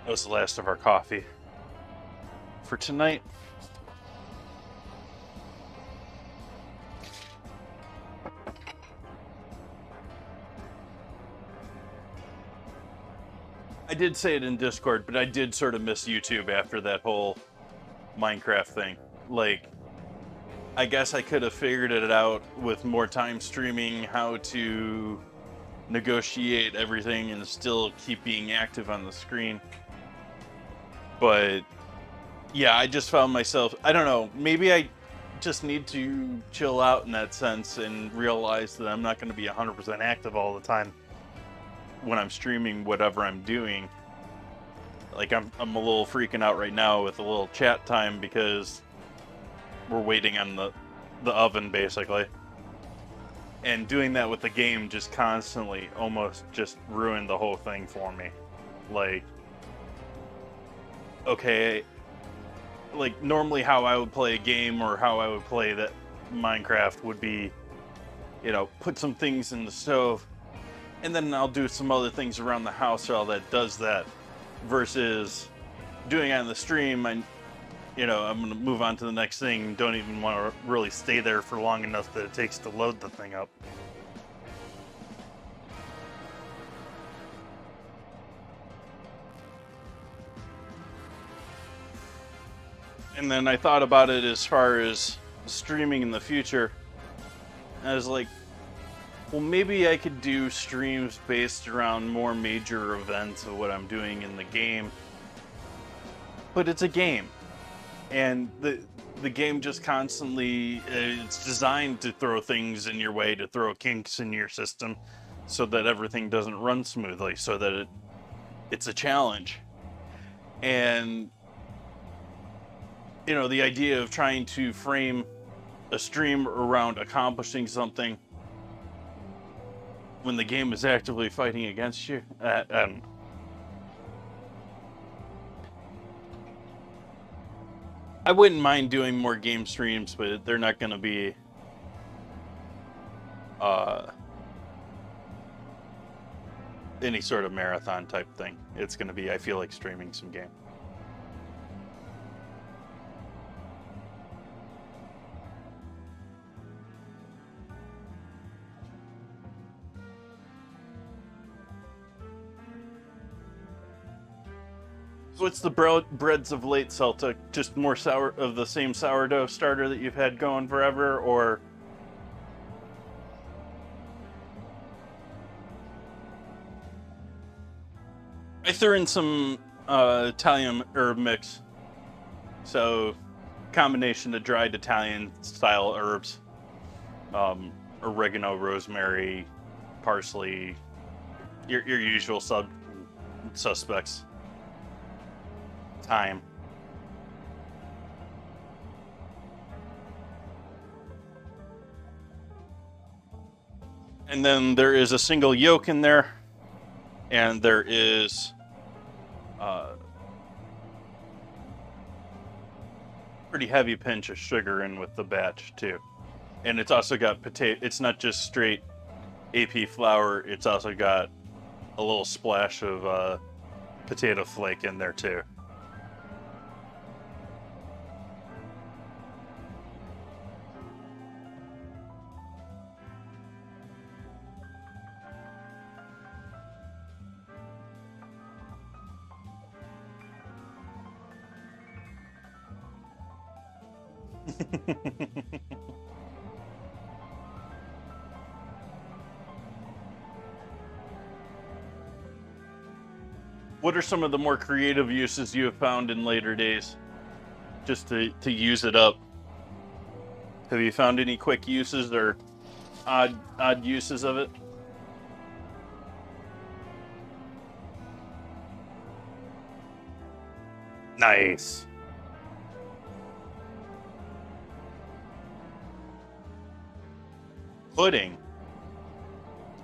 That was the last of our coffee for tonight. I did say it in Discord, but I did sort of miss YouTube after that whole Minecraft thing. Like, I guess I could have figured it out with more time streaming how to negotiate everything and still keep being active on the screen. But yeah, I just found myself, I don't know, maybe I just need to chill out in that sense and realize that I'm not going to be 100% active all the time when I'm streaming whatever I'm doing. Like, I'm a little freaking out right now with a little chat time because we're waiting on the oven, basically. And doing that with the game just constantly almost just ruined the whole thing for me. Like, okay, like normally how I would play a game or how I would play that Minecraft would be, you know, put some things in the stove and then I'll do some other things around the house or all that does that, versus doing it on the stream. I'm gonna move on to the next thing, don't even want to really stay there for long enough that it takes to load the thing up. And then I thought about it as far as streaming in the future. I was like, well, maybe I could do streams based around more major events of what I'm doing in the game. But it's a game. And the game just constantly, it's designed to throw things in your way, to throw kinks in your system so that everything doesn't run smoothly, so that it's a challenge. And, you know, the idea of trying to frame a stream around accomplishing something when the game is actively fighting against you, I wouldn't mind doing more game streams, but they're not going to be any sort of marathon type thing. It's going to be, I feel like, streaming some game. What's the breads of late, Celtic? Just more sour of the same sourdough starter that you've had going forever, or? I threw in some Italian herb mix, so combination of dried Italian style herbs, oregano, rosemary, parsley, your usual suspects. Thyme. And then there is a single yolk in there, and there is pretty heavy pinch of sugar in with the batch too. And it's also got potato. It's not just straight AP flour. It's also got a little splash of potato flake in there too. What are some of the more creative uses you have found in later days, just to use it up? Have you found any quick uses or odd uses of it? Nice. Pudding.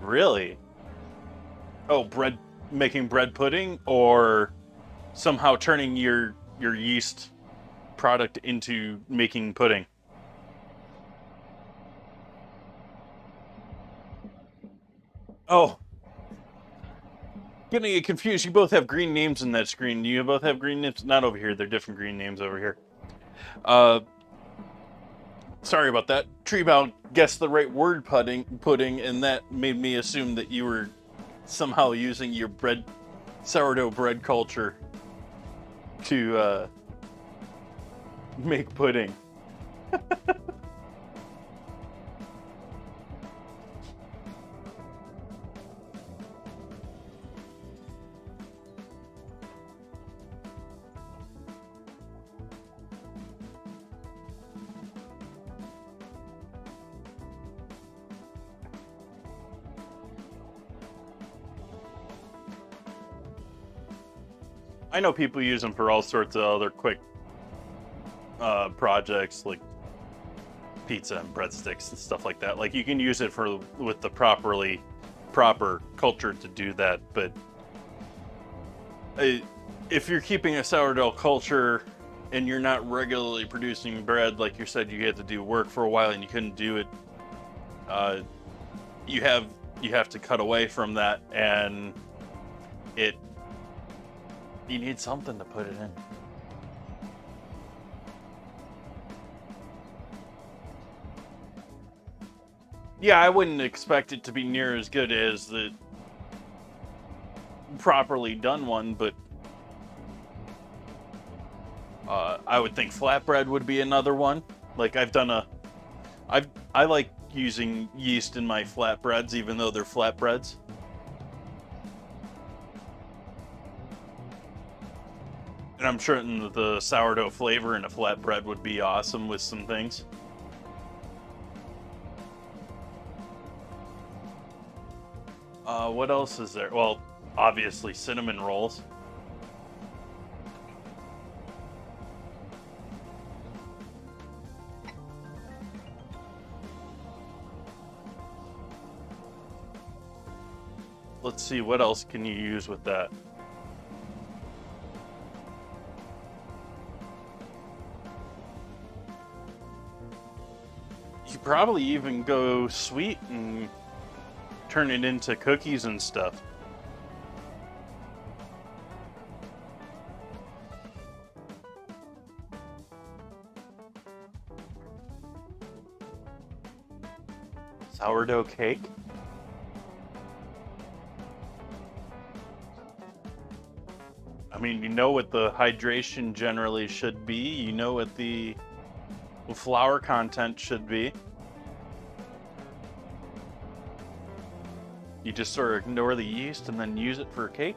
Really? Oh, bread, making bread pudding, or somehow turning your yeast product into making pudding? Oh, getting it confused. You both have green names in that screen. You both have green names. Not over here. They're different green names over here. Sorry about that. Treebound guessed the right word, pudding, and that made me assume that you were somehow using your sourdough bread culture to make pudding. I know people use them for all sorts of other quick projects like pizza and breadsticks and stuff like that. Like you can use it for with the proper culture to do that, but if you're keeping a sourdough culture and you're not regularly producing bread, like you said, you had to do work for a while and you couldn't do it. You have to cut away from that, and you need something to put it in. Yeah, I wouldn't expect it to be near as good as the properly done one, but I would think flatbread would be another one. Like I like using yeast in my flatbreads, even though they're flatbreads. And I'm sure the sourdough flavor in a flatbread would be awesome with some things. What else is there? Well, obviously cinnamon rolls. Let's see, what else can you use with that? You could probably even go sweet and turn it into cookies and stuff. Sourdough cake? I mean, you know what the hydration generally should be. You know what the flour content should be. You just sort of ignore the yeast and then use it for a cake?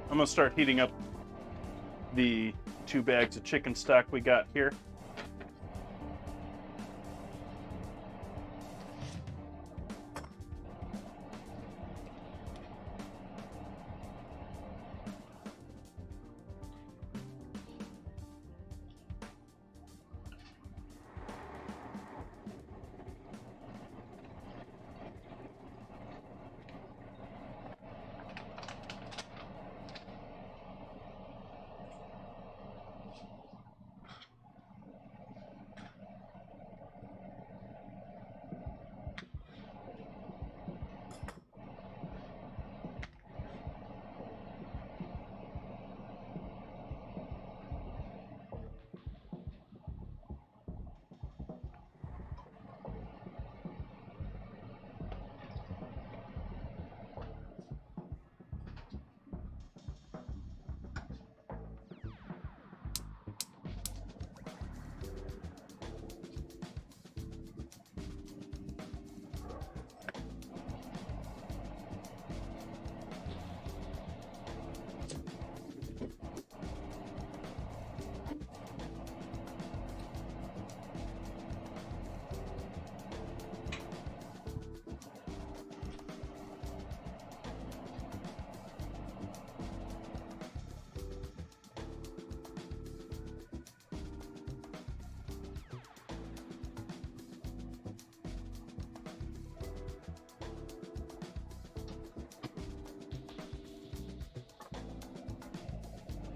I'm gonna start heating up the 2 bags of chicken stock we got here.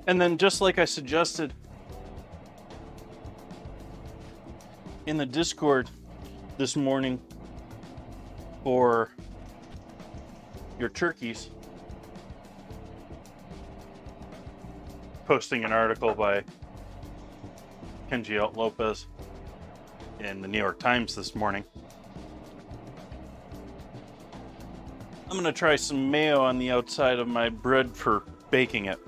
And then, just like I suggested, in the Discord this morning for your turkeys, posting an article by Kenji Alt Lopez in the New York Times this morning. I'm gonna try some mayo on the outside of my bread for baking it.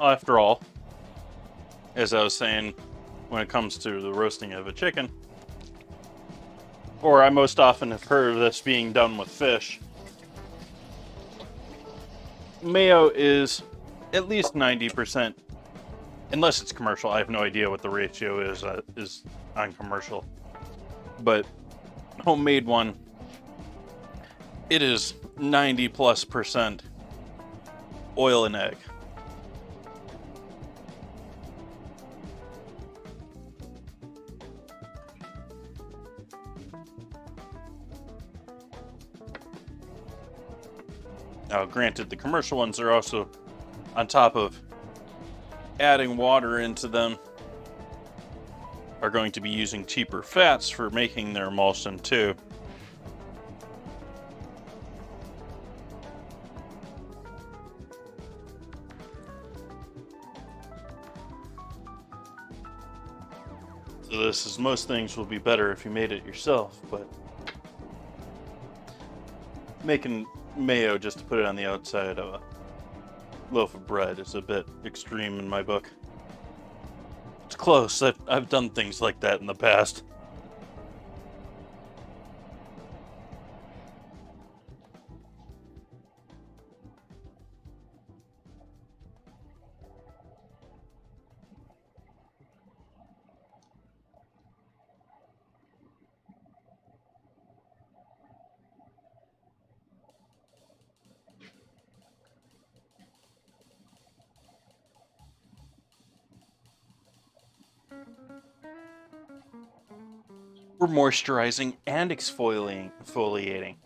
After all, as I was saying, when it comes to the roasting of a chicken, or I most often have heard of this being done with fish, mayo is at least 90%, unless it's commercial. I have no idea what the ratio is on commercial, but homemade one, it is 90+% oil and egg. Now, granted, the commercial ones are also, on top of adding water into them, are going to be using cheaper fats for making their emulsion too. So this is, most things will be better if you made it yourself, but making mayo just to put it on the outside of a loaf of bread is a bit extreme in my book. It's close. I've done things like that in the past. We're moisturizing and exfoliating.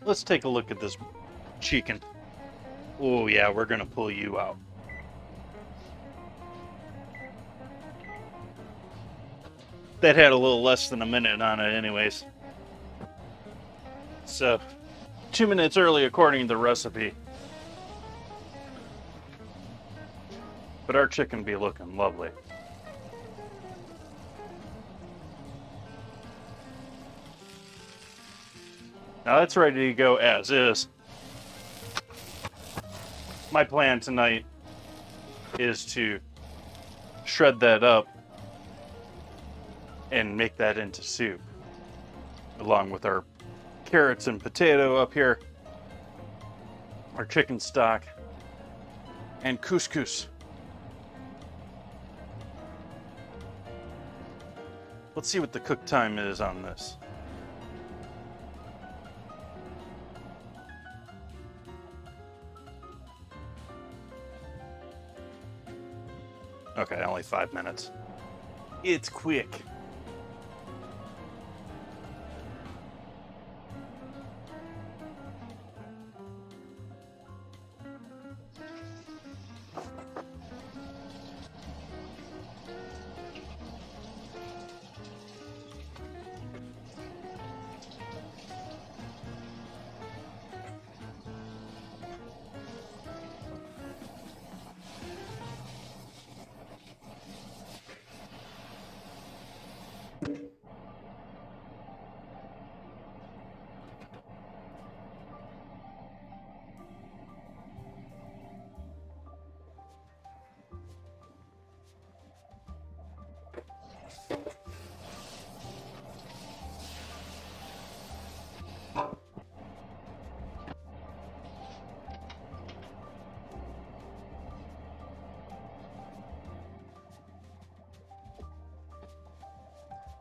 Let's take a look at this chicken. Oh yeah, we're gonna pull you out. That had a little less than a minute on it anyways. So, 2 minutes early according to the recipe. But our chicken be looking lovely. Now that's ready to go as is. My plan tonight is to shred that up and make that into soup, along with our carrots and potato up here, our chicken stock, and couscous. Let's see what the cook time is on this. Okay, only 5 minutes. It's quick.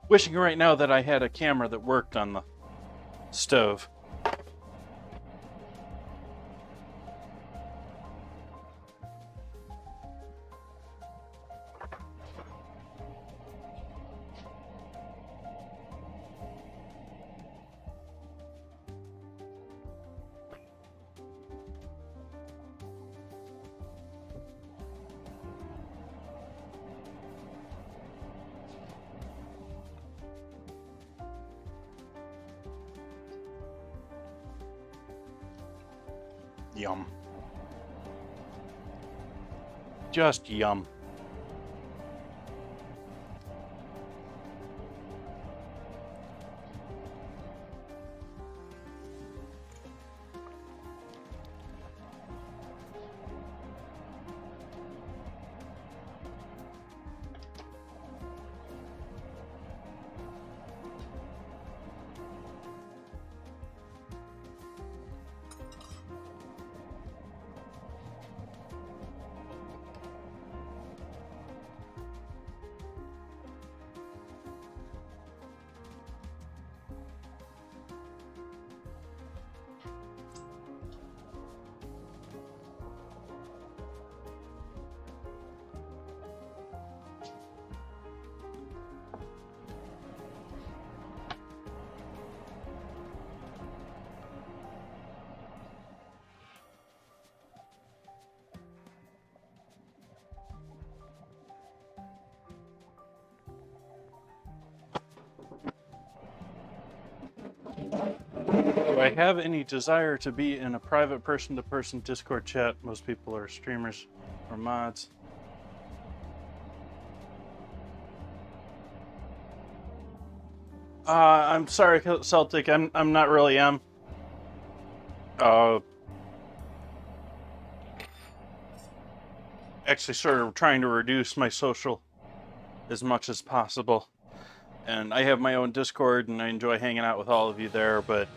Wishing right now that I had a camera that worked on the stove. Yum. Just yum. Do I have any desire to be in a private person-to-person Discord chat? Most people are streamers or mods. I'm sorry, Celtic. I'm not really am. Actually, sort of trying to reduce my social as much as possible. And I have my own Discord, and I enjoy hanging out with all of you there. But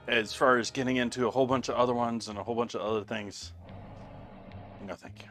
as far as getting into a whole bunch of other ones and a whole bunch of other things, no, thank you.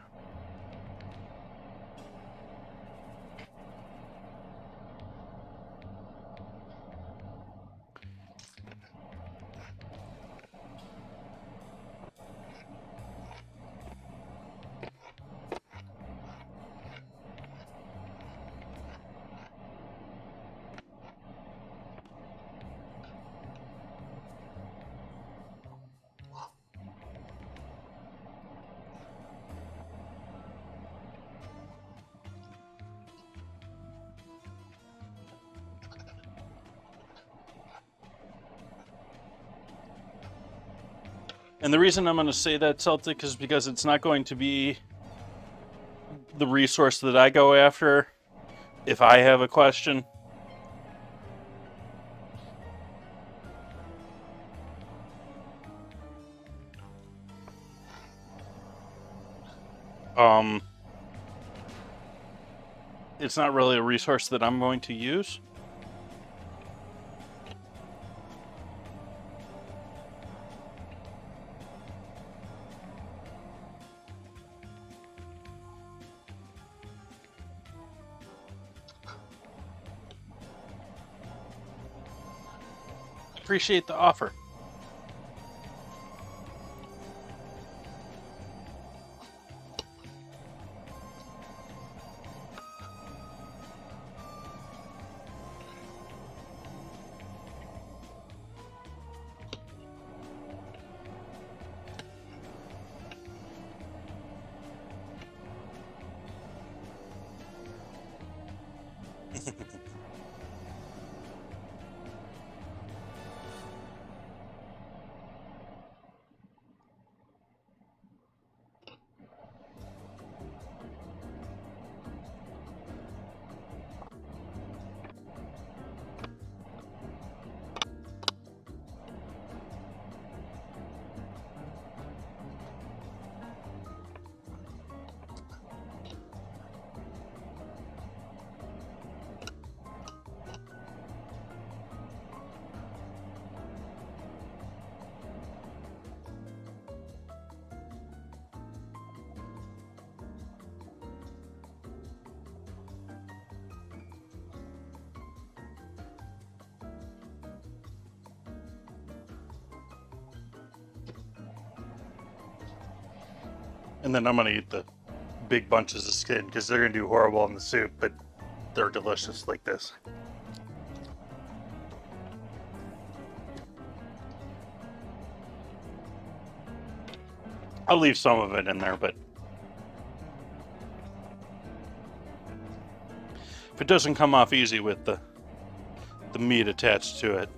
And the reason I'm going to say that, Celtic, is because it's not going to be the resource that I go after if I have a question. It's not really a resource that I'm going to use. Appreciate the offer. And then I'm gonna eat the big bunches of skin because they're gonna do horrible in the soup, but they're delicious like this. I'll leave some of it in there, but if it doesn't come off easy with the meat attached to it.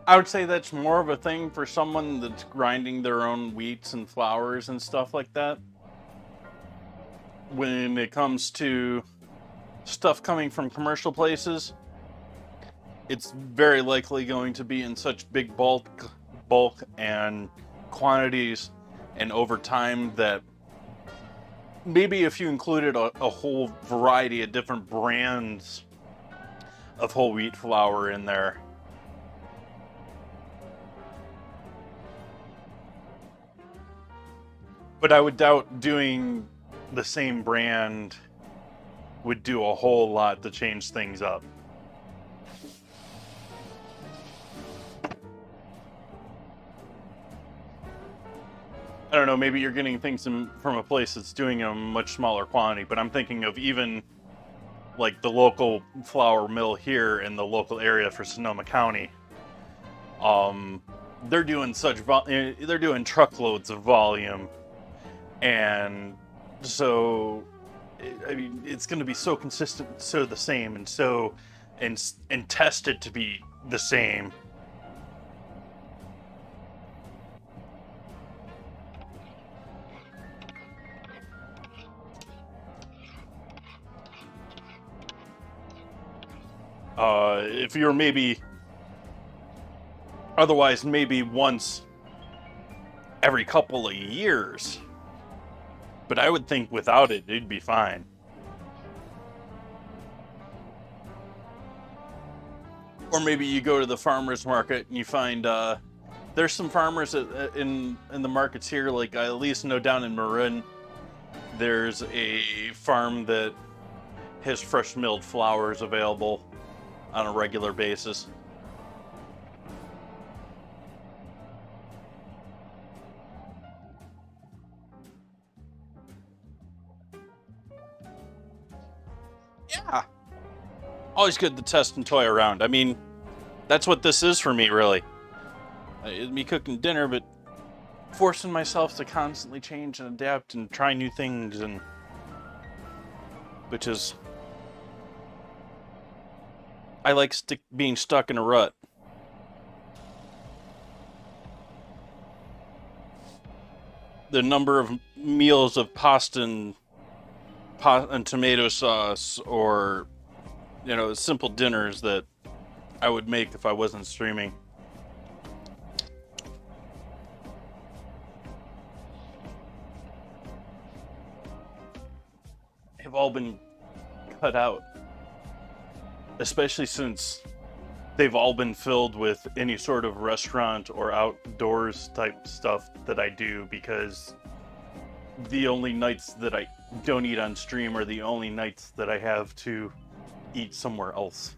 I would say that's more of a thing for someone that's grinding their own wheats and flours and stuff like that. When it comes to stuff coming from commercial places, it's very likely going to be in such big bulk and quantities and over time that maybe if you included a whole variety of different brands of whole wheat flour in there, but I would doubt doing the same brand would do a whole lot to change things up. I don't know, maybe you're getting things from a place that's doing a much smaller quantity, but I'm thinking of even like the local flour mill here in the local area for Sonoma County. They're doing they're doing truckloads of volume, and so I mean it's going to be so consistent, so the same, and so and tested to be the same. If you're maybe otherwise maybe once every couple of years, but I would think without it, it'd be fine. Or maybe you go to the farmer's market and you find there's some farmers in the markets here, like I at least know down in Marin, there's a farm that has fresh milled flours available on a regular basis. Yeah. Always good to test and toy around. I mean, that's what this is for me, really. It'd be cooking dinner, but forcing myself to constantly change and adapt and try new things, and which is I like being stuck in a rut. The number of meals of pasta and tomato sauce, or simple dinners that I would make if I wasn't streaming, have all been cut out, especially since they've all been filled with any sort of restaurant or outdoors type stuff that I do, because the only nights that I don't eat on stream are the only nights that I have to eat somewhere else.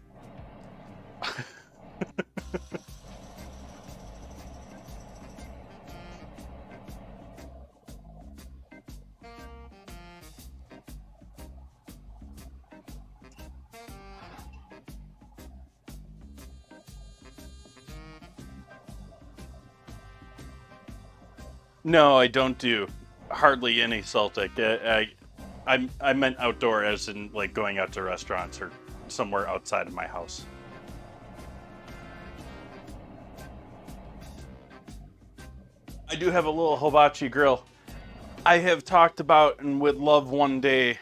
No, I don't do hardly any Celtic. I meant outdoor, as in like going out to restaurants or somewhere outside of my house. I do have a little hibachi grill. I have talked about and would love one day,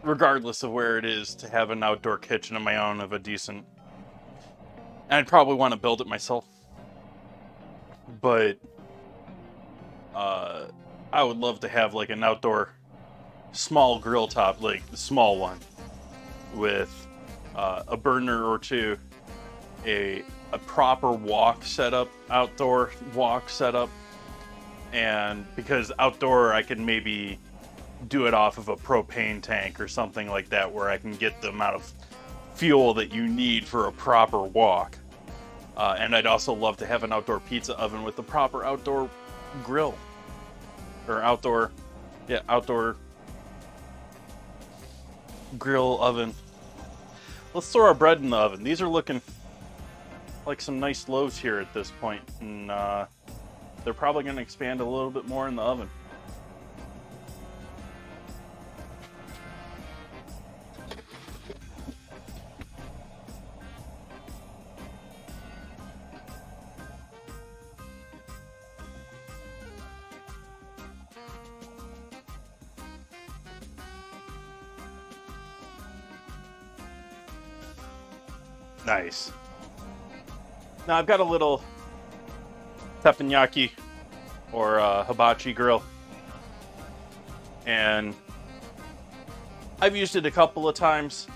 regardless of where it is, to have an outdoor kitchen of my own of a decent. And I'd probably want to build it myself. But I would love to have like an outdoor small grill top, like the small one, with a burner or two, a proper wok setup, outdoor wok setup, and because outdoor I can maybe do it off of a propane tank or something like that, where I can get the amount of fuel that you need for a proper wok. And I'd also love to have an outdoor pizza oven with the proper outdoor grill, or outdoor grill oven. Let's throw our bread in the oven. These are looking like some nice loaves here at this point, and they're probably going to expand a little bit more in the oven. Nice. Now I've got a little teppanyaki or hibachi grill, and I've used it a couple of times.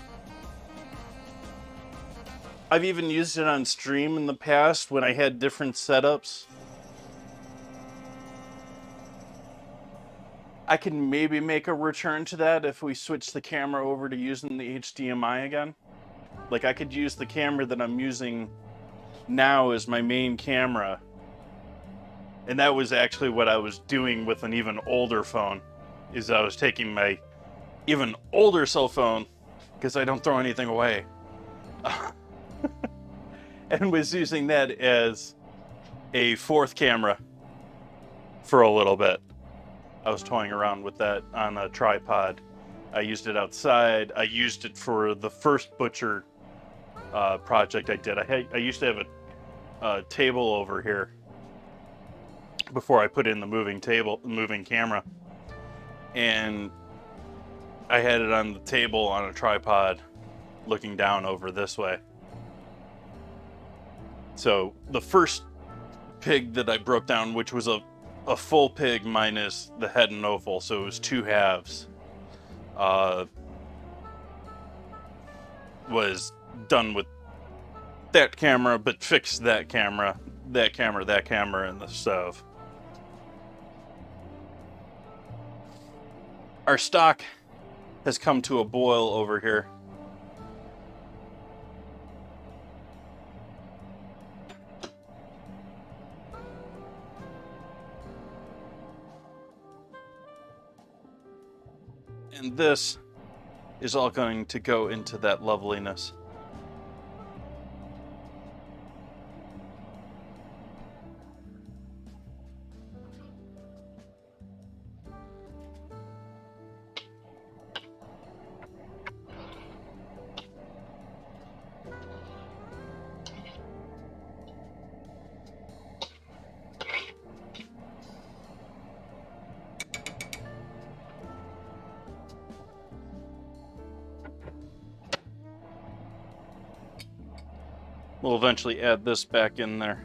I've even used it on stream in the past when I had different setups. I can maybe make a return to that if we switch the camera over to using the HDMI again. Like, I could use the camera that I'm using now as my main camera. And that was actually what I was doing with an even older phone, is I was taking my even older cell phone, because I don't throw anything away, and was using that as a fourth camera for a little bit. I was toying around with that on a tripod. I used it outside. I used it for the first butcher project I did. I used to have a table over here before I put in the moving camera, and I had it on the table on a tripod looking down over this way. So the first pig that I broke down, which was a full pig minus the head and offal, so it was two halves, was done with that camera, but fixed that camera, and the stove. Our stock has come to a boil over here. And this is all going to go into that loveliness. We'll eventually add this back in there.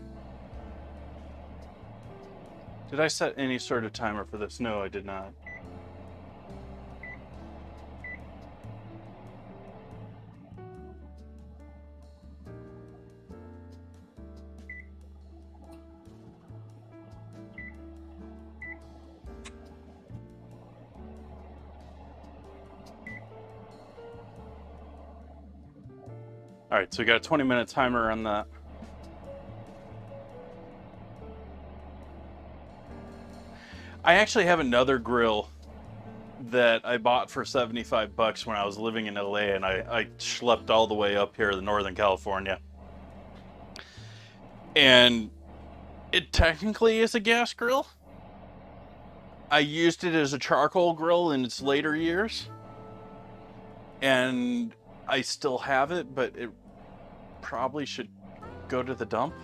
Did I set any sort of timer for this? No, I did not. All right, so we got a 20-minute timer on that. I actually have another grill that I bought for $75 when I was living in LA, and I schlepped all the way up here to Northern California. And it technically is a gas grill. I used it as a charcoal grill in its later years, and I still have it, but it probably should go to the dump.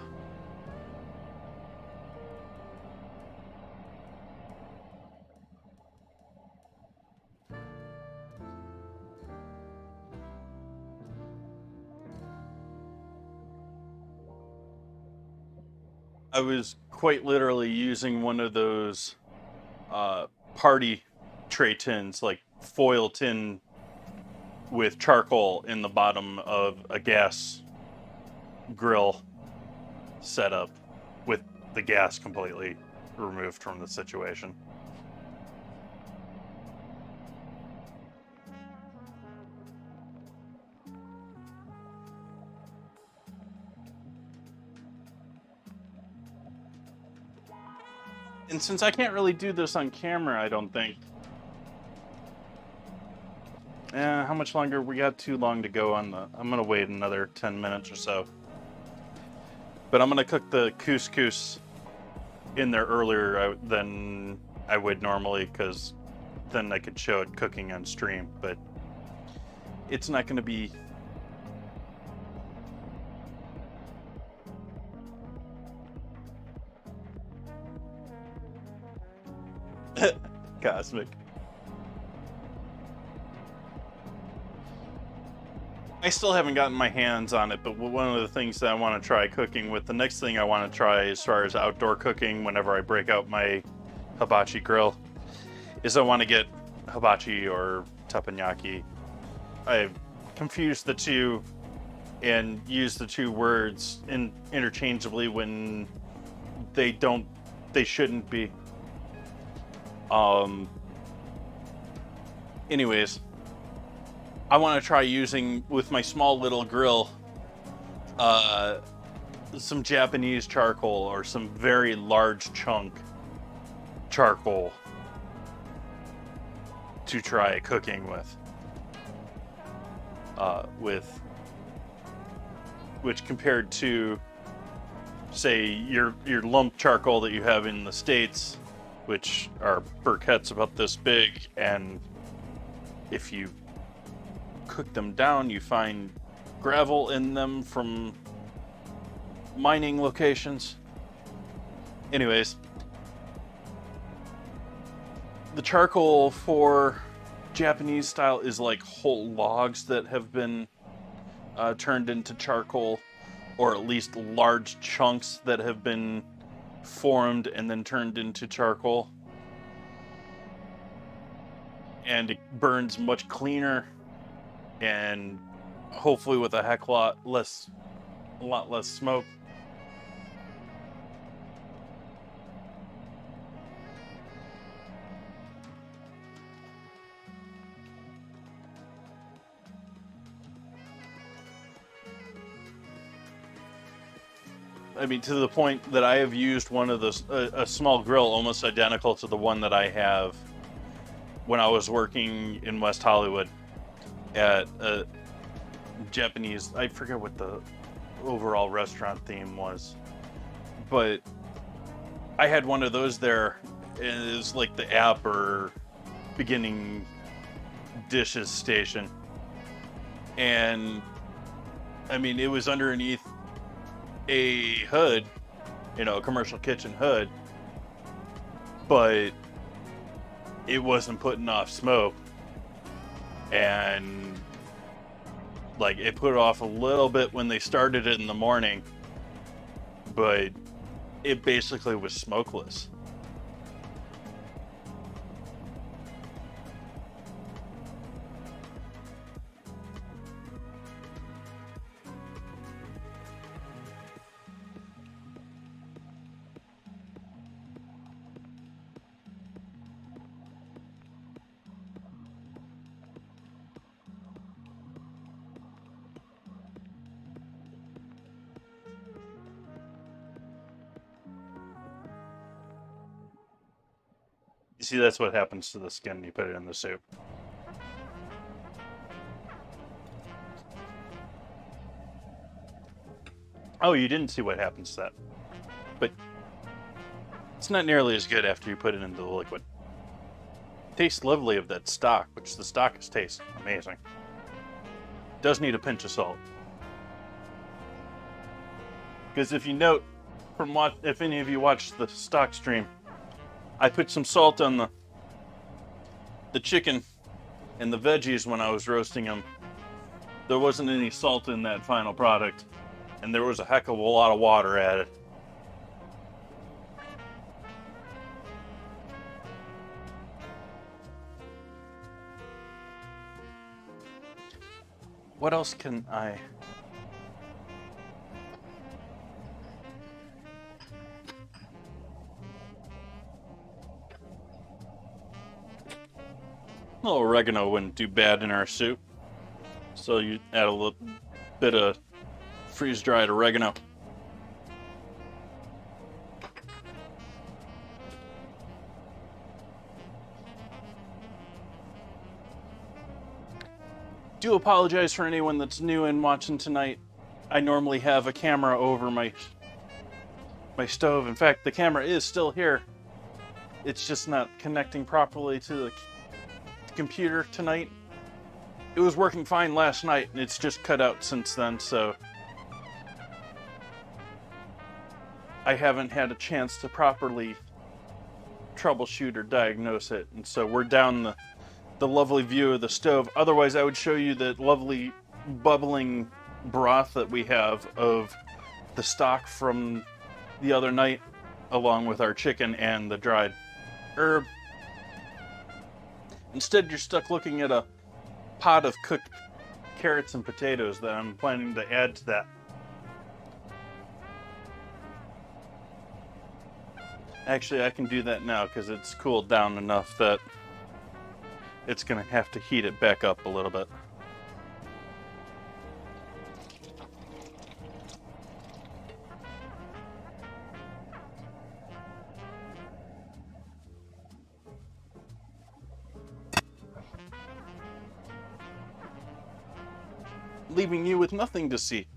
I was quite literally using one of those party tray tins, like foil tin with charcoal in the bottom of a gas grill setup with the gas completely removed from the situation. And since I can't really do this on camera, I don't think. How much longer? We got too long to go on the. I'm gonna wait another 10 minutes or so. But I'm gonna cook the couscous in there earlier than I would normally, because then I could show it cooking on stream. But it's not gonna be. Cosmic. I still haven't gotten my hands on it, but one of the things that I want to try cooking with, the next thing I want to try as far as outdoor cooking whenever I break out my hibachi grill, is I want to get hibachi or teppanyaki. I've confused the two and used the two words interchangeably when they shouldn't be. Anyways, I want to try using, with my small little grill, some Japanese charcoal or some very large chunk charcoal to try cooking with. Which compared to, say, your lump charcoal that you have in the States, which are briquettes about this big, and if you cook them down, you find gravel in them from mining locations. Anyways, the charcoal for Japanese style is like whole logs that have been turned into charcoal, or at least large chunks that have been formed and then turned into charcoal. And it burns much cleaner, and hopefully with a lot less smoke. I mean, to the point that I have used one of those, a small grill almost identical to the one that I have when I was working in West Hollywood at a Japanese, I forget what the overall restaurant theme was, but I had one of those there, and it was like the app or beginning dishes station. And I mean, it was underneath a hood, a commercial kitchen hood, but it wasn't putting off smoke. And like, it put off a little bit when they started it in the morning, but it basically was smokeless. see, that's what happens to the skin when you put it in the soup. Oh, you didn't see what happens to that. But it's not nearly as good after you put it into the liquid. Tastes lovely of that stock, which the stock tastes amazing. Does need a pinch of salt. Because if you note, from what, if any of you watched the stock stream, I put some salt on the chicken and the veggies when I was roasting them. There wasn't any salt in that final product, and there was a heck of a lot of water added. What else can I... A little oregano wouldn't do bad in our soup. So you add a little bit of freeze-dried oregano. Do apologize for anyone that's new and watching tonight. I normally have a camera over my stove. In fact, the camera is still here. It's just not connecting properly to the computer tonight. It was working fine last night, and it's just cut out since then, so I haven't had a chance to properly troubleshoot or diagnose it, and so we're down the lovely view of the stove. Otherwise, I would show you the lovely bubbling broth that we have of the stock from the other night, along with our chicken and the dried herb. Instead, you're stuck looking at a pot of cooked carrots and potatoes that I'm planning to add to that. Actually, I can do that now because it's cooled down enough that it's going to have to heat it back up a little bit. Leaving you with nothing to see.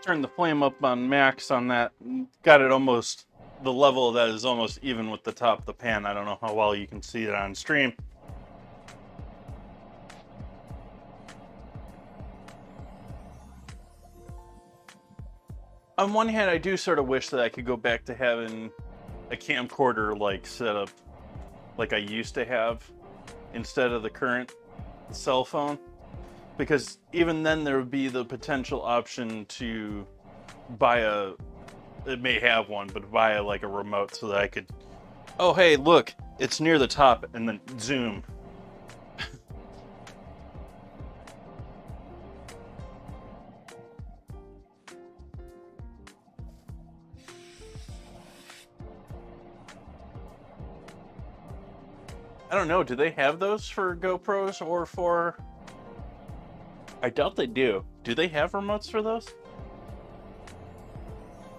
Turn the flame up on max on that. Got it almost, the level of that is almost even with the top of the pan. I don't know how well you can see it on stream. On one hand, I do sort of wish that I could go back to having a camcorder like setup like I used to have instead of the current cell phone. Because even then there would be the potential option to buy it may have one, but buy like a remote so that I could, oh hey, look, it's near the top, and then zoom. I don't know, do they have those for GoPros or for... I doubt they do. Do they have remotes for those?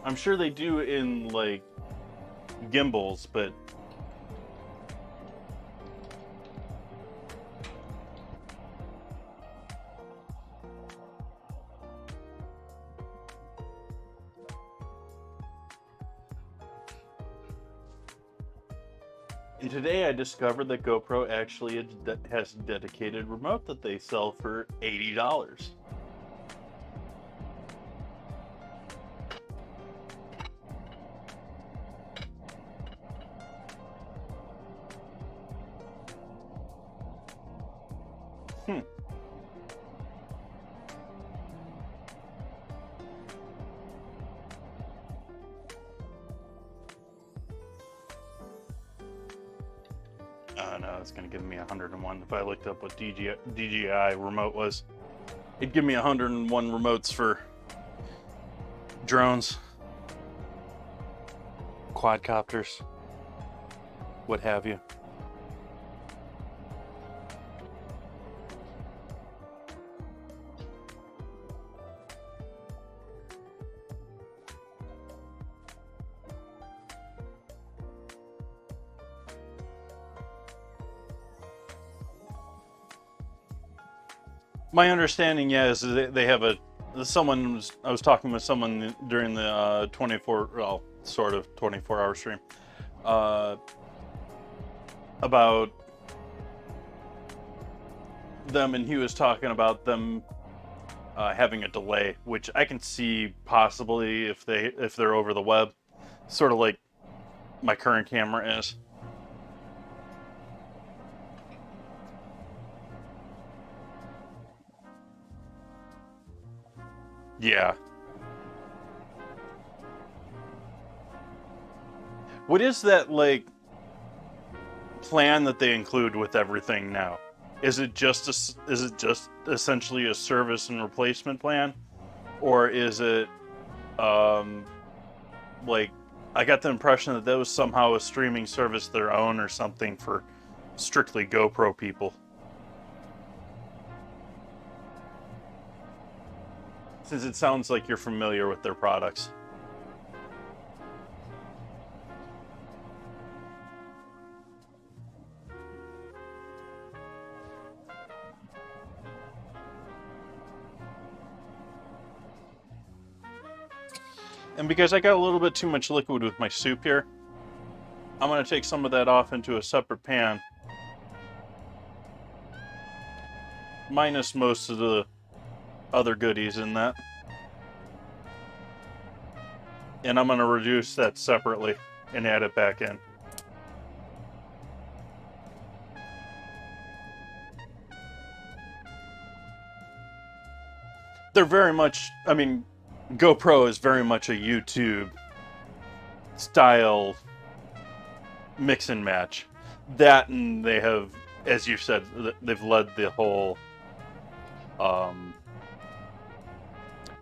I'm sure they do in, like, gimbals, but... And today I discovered that GoPro actually has a dedicated remote that they sell for $80. No, it's going to give me 101. If I looked up what DJI remote was, it'd give me 101 remotes for drones, quadcopters, what have you. My understanding, yeah, is they have a someone. I was talking with someone during the 24-hour stream about them, and he was talking about them having a delay, which I can see possibly if they're over the web, sort of like my current camera is. Yeah. What is that like plan that they include with everything now? Is it just essentially a service and replacement plan, or is it like I got the impression that was somehow a streaming service of their own or something for strictly GoPro people? Since it sounds like you're familiar with their products. And because I got a little bit too much liquid with my soup here, I'm going to take some of that off into a separate pan, minus most of the other goodies in that. And I'm going to reduce that separately and add it back in. They're very much, I mean, GoPro is very much a YouTube style mix and match. That, and they have, as you said, they've led the whole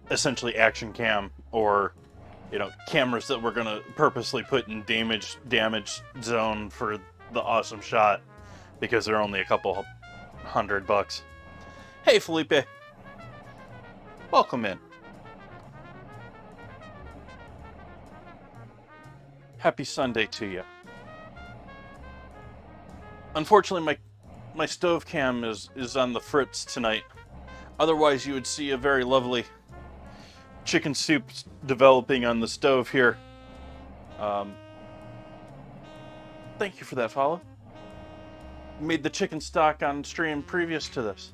essentially action cam, or cameras that we're gonna purposely put in damage zone for the awesome shot because they're only a couple $100. Hey Felipe, welcome in. Happy Sunday to you. Unfortunately, my stove cam is on the fritz tonight. Otherwise, you would see a very lovely chicken soup developing on the stove here. Thank you for that follow. Made the chicken stock on stream previous to this.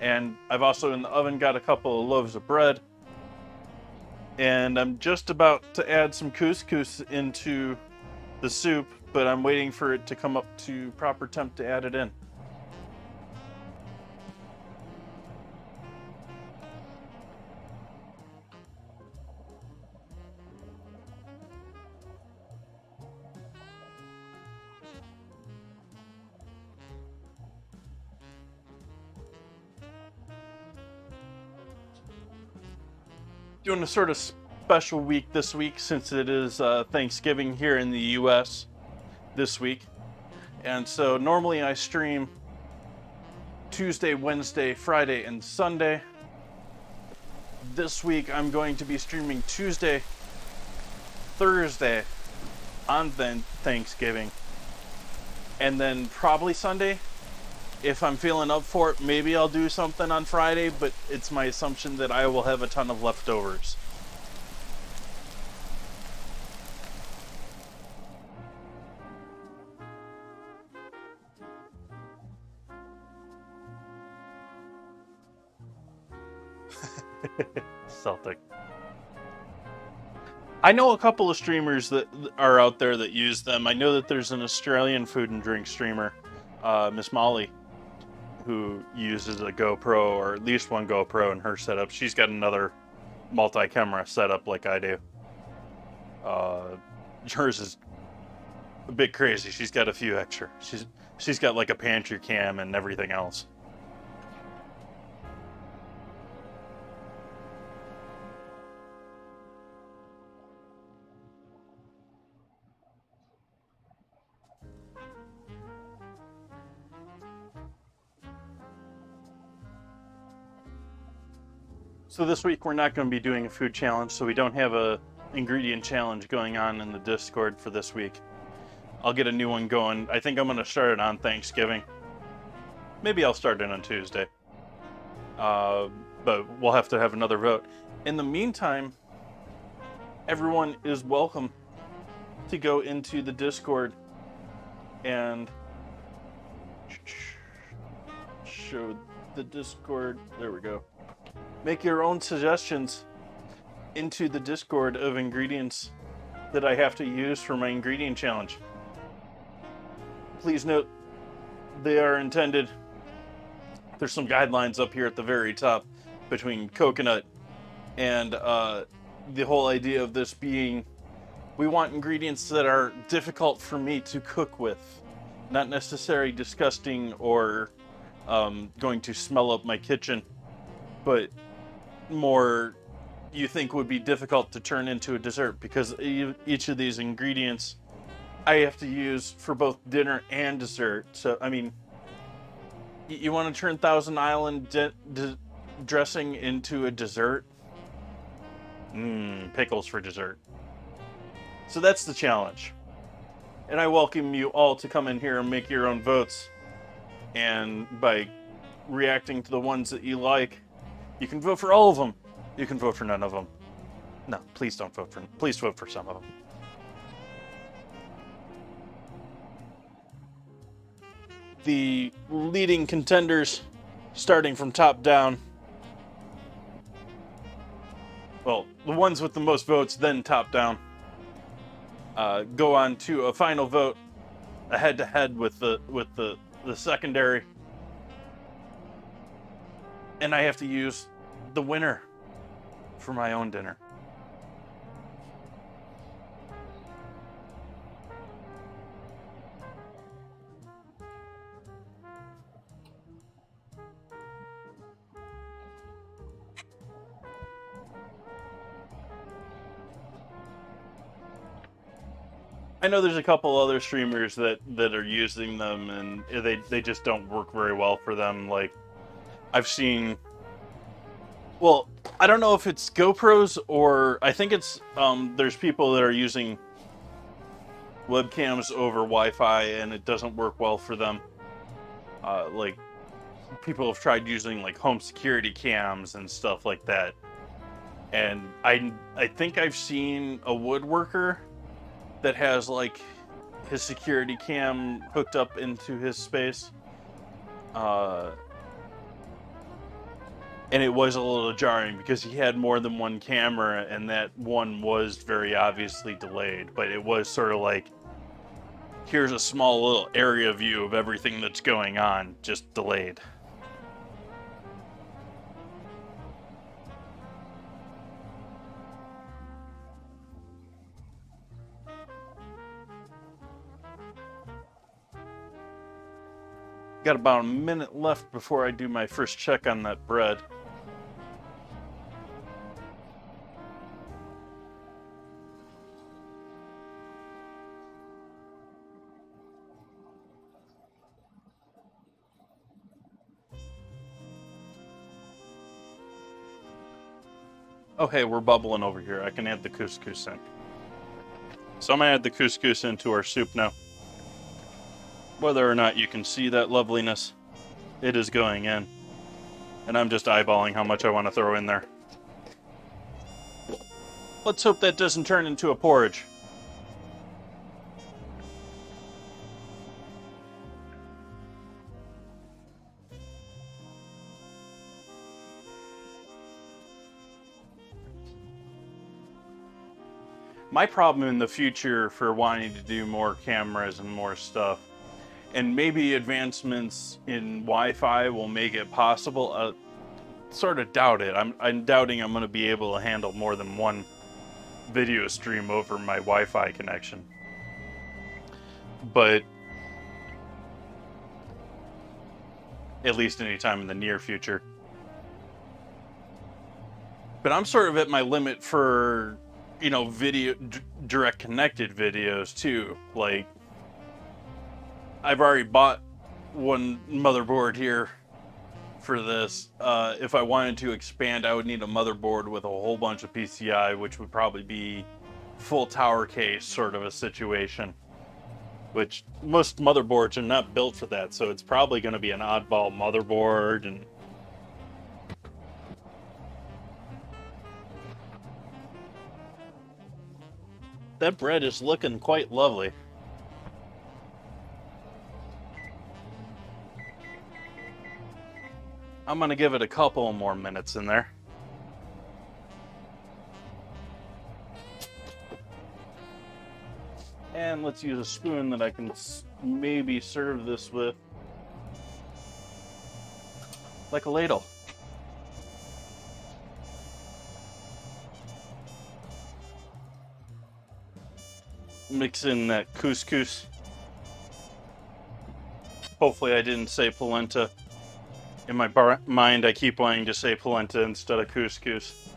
And I've also in the oven got a couple of loaves of bread. And I'm just about to add some couscous into the soup, but I'm waiting for it to come up to proper temp to add it in. Doing a sort of special week this week since it is Thanksgiving here in the US this week. And so normally I stream Tuesday, Wednesday, Friday, and Sunday. This week I'm going to be streaming Tuesday, Thursday on Thanksgiving, and then probably Sunday. If I'm feeling up for it, maybe I'll do something on Friday, but it's my assumption that I will have a ton of leftovers. Celtic. I know a couple of streamers that are out there that use them. I know that there's an Australian food and drink streamer, Miss Molly, who uses a GoPro, or at least one GoPro in her setup. She's got another multi-camera setup like I do. Hers is a bit crazy. She's got a few extra. She's got like a pantry cam and everything else. So this week we're not going to be doing a food challenge, so we don't have a ingredient challenge going on in the Discord for this week. I'll get a new one going. I think I'm going to start it on Thanksgiving. Maybe I'll start it on Tuesday. But we'll have to have another vote. In the meantime, everyone is welcome to go into the Discord and show the Discord. There we go. Make your own suggestions into the Discord of ingredients that I have to use for my ingredient challenge. Please note, they are intended. There's some guidelines up here at the very top between coconut and the whole idea of this being, we want ingredients that are difficult for me to cook with, not necessarily disgusting or going to smell up my kitchen, but more you think would be difficult to turn into a dessert, because each of these ingredients I have to use for both dinner and dessert. So, I mean, you want to turn Thousand Island dressing into a dessert? Pickles for dessert. So that's the challenge. And I welcome you all to come in here and make your own votes. And by reacting to the ones that you like, you can vote for all of them. You can vote for none of them. No, please don't vote for. Please vote for some of them. The leading contenders, starting from top down. Well, the ones with the most votes, then top down, go on to a final vote, a head-to-head with the secondary, and I have to use the winner for my own dinner. I know there's a couple other streamers that are using them, and they just don't work very well for them. Like, I've seen, well, I don't know if it's GoPros or I think it's there's people that are using webcams over Wi-Fi and it doesn't work well for them. Like, people have tried using like home security cams and stuff like that, and I think I've seen a woodworker that has like his security cam hooked up into his space, and it was a little jarring because he had more than one camera, and that one was very obviously delayed, but it was sort of like, here's a small little area view of everything that's going on, just delayed. Got about a minute left before I do my first check on that bread. Oh, hey, we're bubbling over here. I can add the couscous in. So I'm gonna add the couscous into our soup now. Whether or not you can see that loveliness, it is going in. And I'm just eyeballing how much I want to throw in there. Let's hope that doesn't turn into a porridge. My problem in the future for wanting to do more cameras and more stuff, and maybe advancements in Wi-Fi will make it possible. Sort of doubt it. I'm doubting I'm going to be able to handle more than one video stream over my Wi-Fi connection. But at least anytime in the near future. But I'm sort of at my limit for, you know, video direct connected videos too. Like, I've already bought one motherboard here for this. If I wanted to expand, I would need a motherboard with a whole bunch of PCI, which would probably be full tower case sort of a situation, which most motherboards are not built for that, so it's probably going to be an oddball motherboard. And that bread is looking quite lovely. I'm going to give it a couple more minutes in there. And let's use a spoon that I can maybe serve this with. Like a ladle. Mix in that couscous. Hopefully I didn't say polenta. In my mind, I keep wanting to say polenta instead of couscous.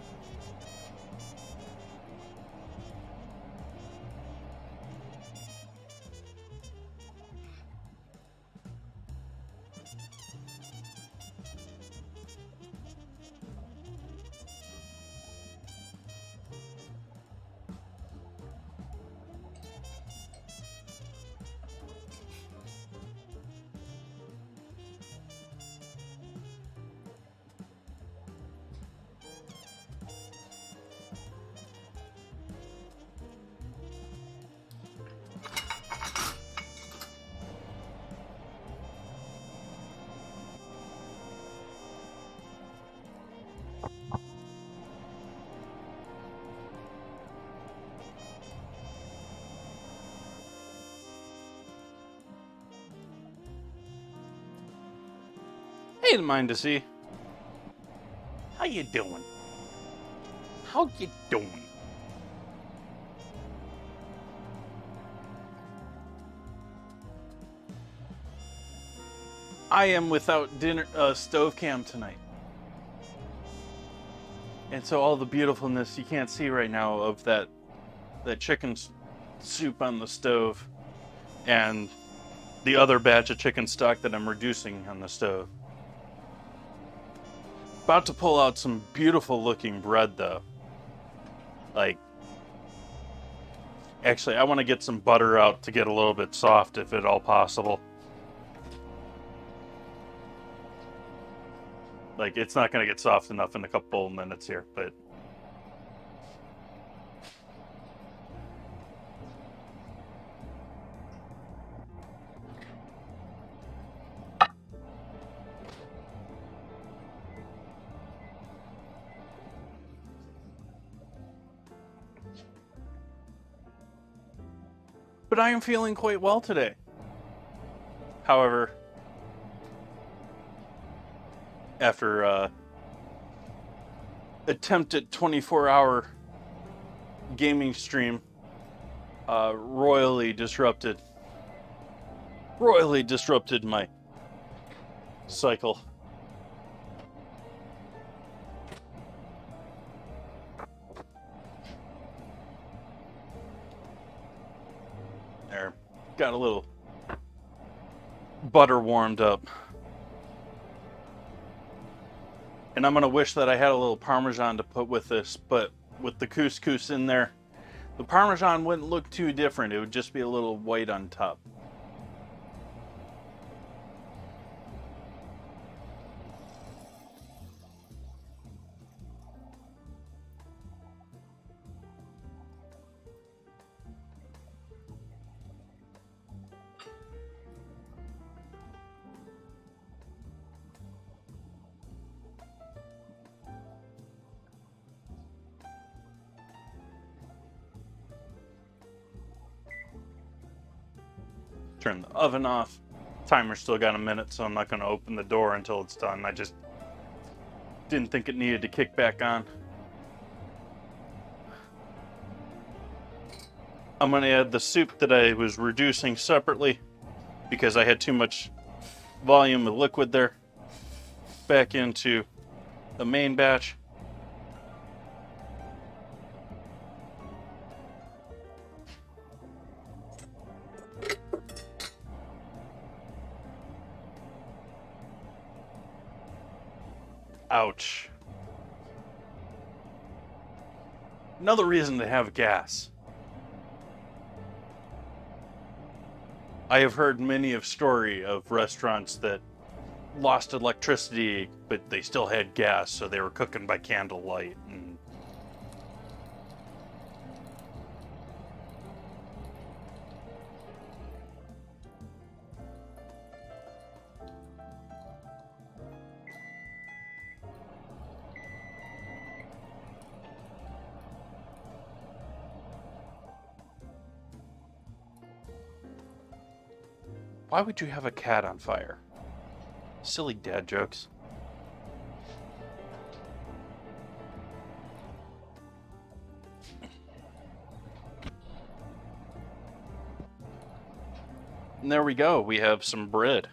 Hey, mind to see. How you doing? How you doing? I am without dinner stove cam tonight. And so all the beautifulness you can't see right now of that chicken soup on the stove and the other batch of chicken stock that I'm reducing on the stove. About to pull out some beautiful looking bread though. Like, actually I want to get some butter out to get a little bit soft if at all possible. Like, it's not going to get soft enough in a couple of minutes here, but I am feeling quite well today. However, after attempted 24-hour gaming stream, royally disrupted my cycle. There, got a little butter warmed up. And I'm going to wish that I had a little Parmesan to put with this, but with the couscous in there, the Parmesan wouldn't look too different. It would just be a little white on top. Turn the oven off. Timer's still got a minute, so I'm not going to open the door until it's done. I just didn't think it needed to kick back on. I'm going to add the soup that I was reducing separately because I had too much volume of liquid there back into the main batch. Ouch. Another reason to have gas. I have heard many of story of restaurants that lost electricity, but they still had gas, so they were cooking by candlelight. And why would you have a cat on fire? Silly dad jokes. And there we go. We have some bread.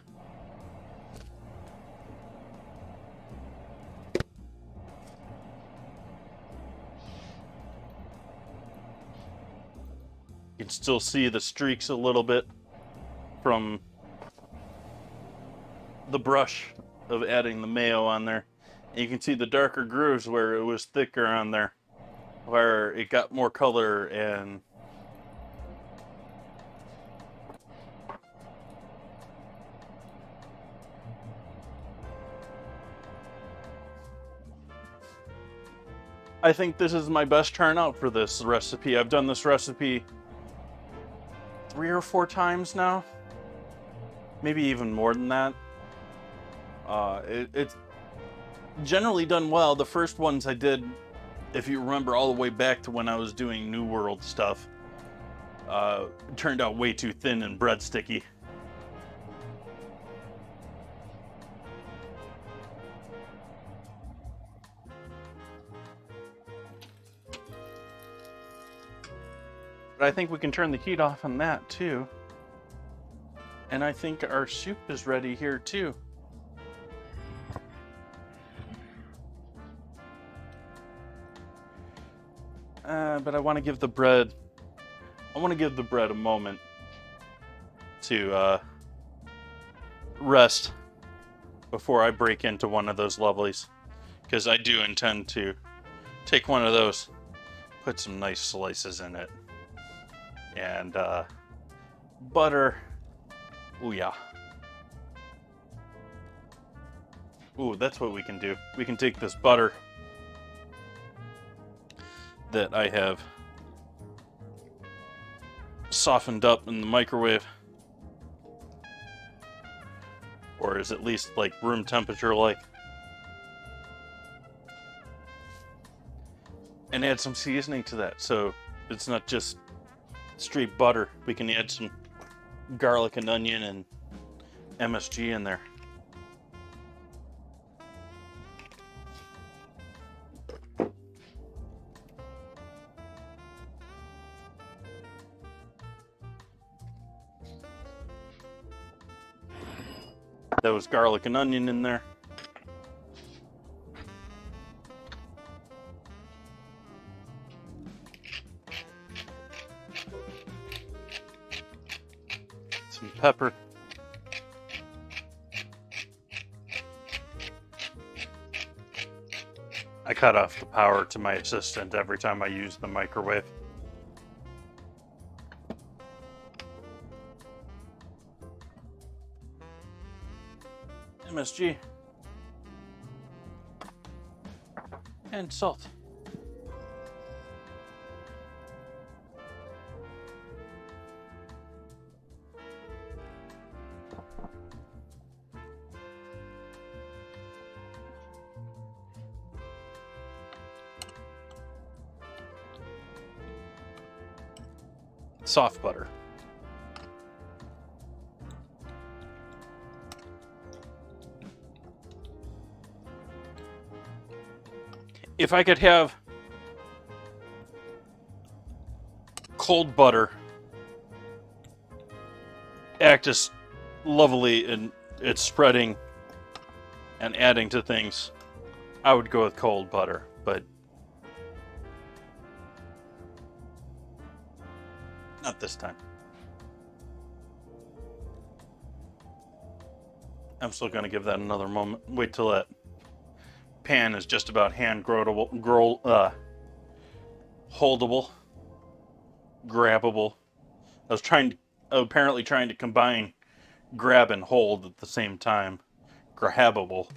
You can still see the streaks a little bit from the brush of adding the mayo on there. And you can see the darker grooves where it was thicker on there, where it got more color. And I think this is my best turnout for this recipe. I've done this recipe 3 or 4 times now, maybe even more than that. It's generally done well. The first ones I did, if you remember, all the way back to when I was doing New World stuff, turned out way too thin and bread sticky. But I think we can turn the heat off on that too. And I think our soup is ready here too. But I want to give the bread a moment to rest before I break into one of those lovelies, because I do intend to take one of those, put some nice slices in it, and butter. Ooh, yeah. Ooh, that's what we can do. We can take this butter that I have softened up in the microwave, or is at least like room temperature like, and add some seasoning to that, so it's not just straight butter. We can add some garlic and onion and MSG in there. That was garlic and onion in there. Some pepper. I cut off the power to my assistant every time I use the microwave. MSG. And salt. Soft butter. If I could have cold butter act as lovely in its spreading and adding to things, I would go with cold butter, but not this time. I'm still going to give that another moment. Wait till that pan is just about hand holdable, grabbable. I was apparently trying to combine grab and hold at the same time. Grabbable.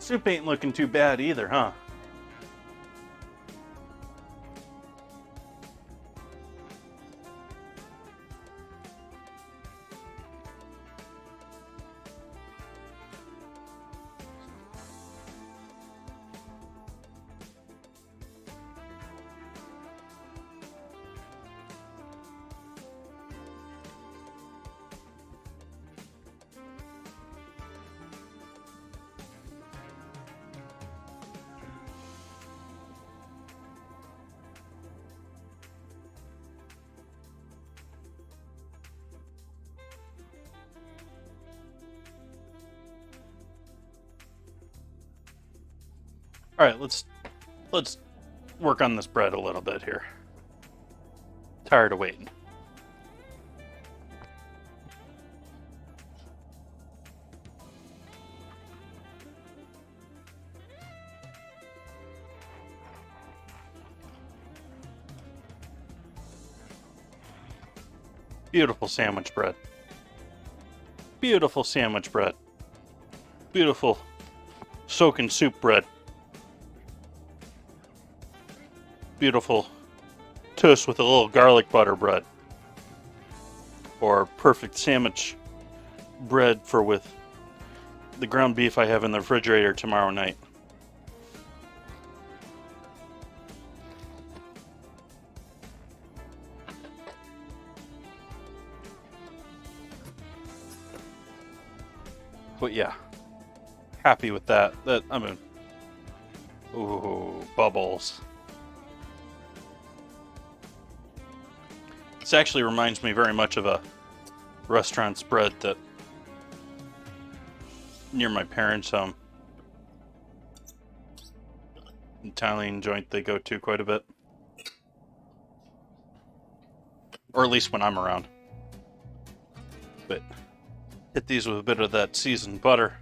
Soup ain't looking too bad either, huh? All right, let's work on this bread a little bit here. Tired of waiting. Beautiful sandwich bread. Beautiful sandwich bread. Beautiful soaking soup bread. Beautiful toast with a little garlic butter bread. Or perfect sandwich bread for with the ground beef I have in the refrigerator tomorrow night. But yeah, happy with that. Ooh, bubbles. This actually reminds me very much of a restaurant spread that near my parents' home. Italian joint they go to quite a bit. Or at least when I'm around. But hit these with a bit of that seasoned butter.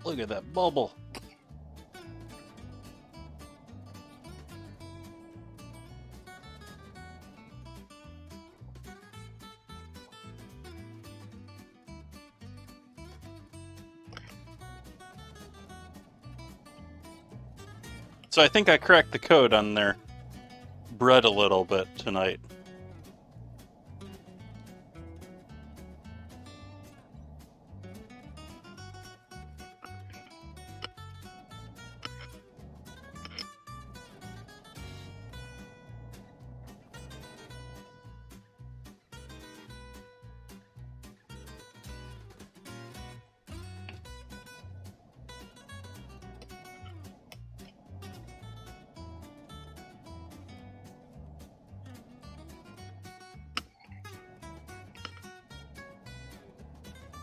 Look at that bubble. So I think I cracked the code on their bread a little bit tonight.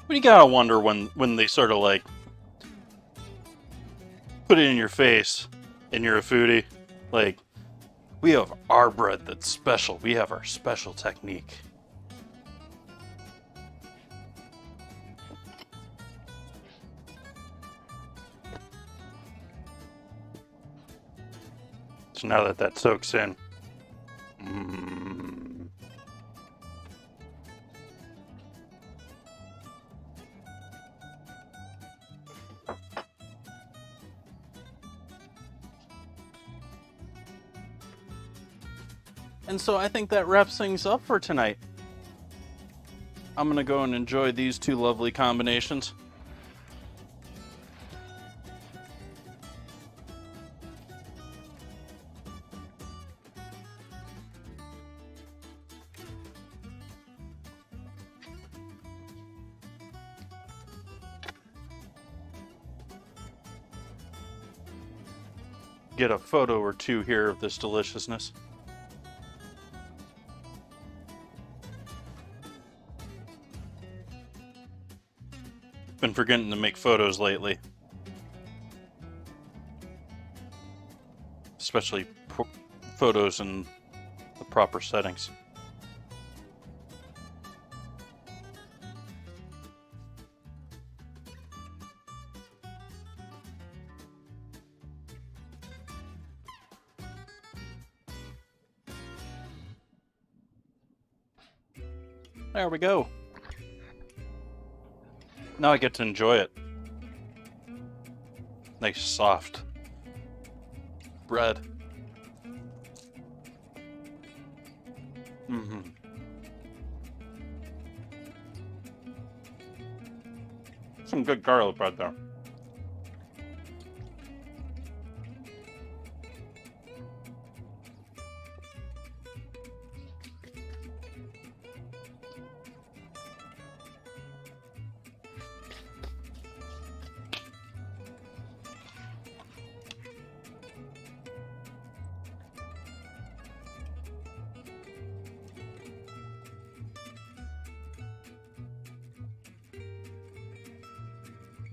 But you gotta wonder when they sort of like put it in your face and you're a foodie, like, we have our bread that's special. We have our special technique. So now that that soaks in, And so I think that wraps things up for tonight. I'm gonna go and enjoy these two lovely combinations. get a photo or two here of this deliciousness. Been forgetting to make photos lately. Especially photos in the proper settings. There we go. Now I get to enjoy it. Nice soft bread. Some good garlic bread there.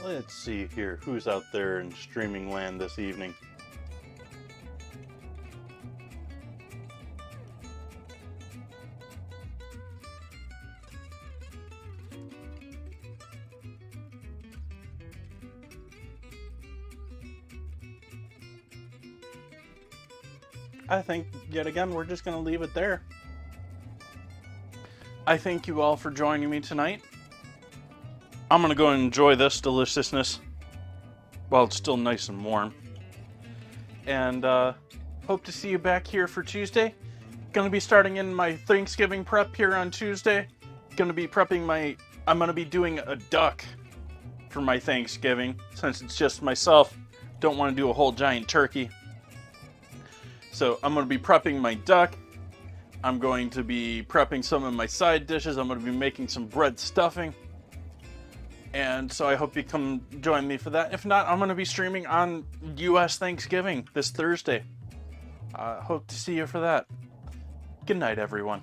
Let's see here, who's out there in streaming land this evening? I think, yet again, we're just going to leave it there. I thank you all for joining me tonight. I'm going to go and enjoy this deliciousness while it's still nice and warm. And hope to see you back here for Tuesday. Going to be starting in my Thanksgiving prep here on Tuesday. Going to be prepping I'm going to be doing a duck for my Thanksgiving. Since it's just myself, don't want to do a whole giant turkey. So I'm going to be prepping my duck. I'm going to be prepping some of my side dishes. I'm going to be making some bread stuffing. And so I hope you come join me for that. If not, I'm going to be streaming on US Thanksgiving this Thursday. Hope to see you for that. Good night, everyone.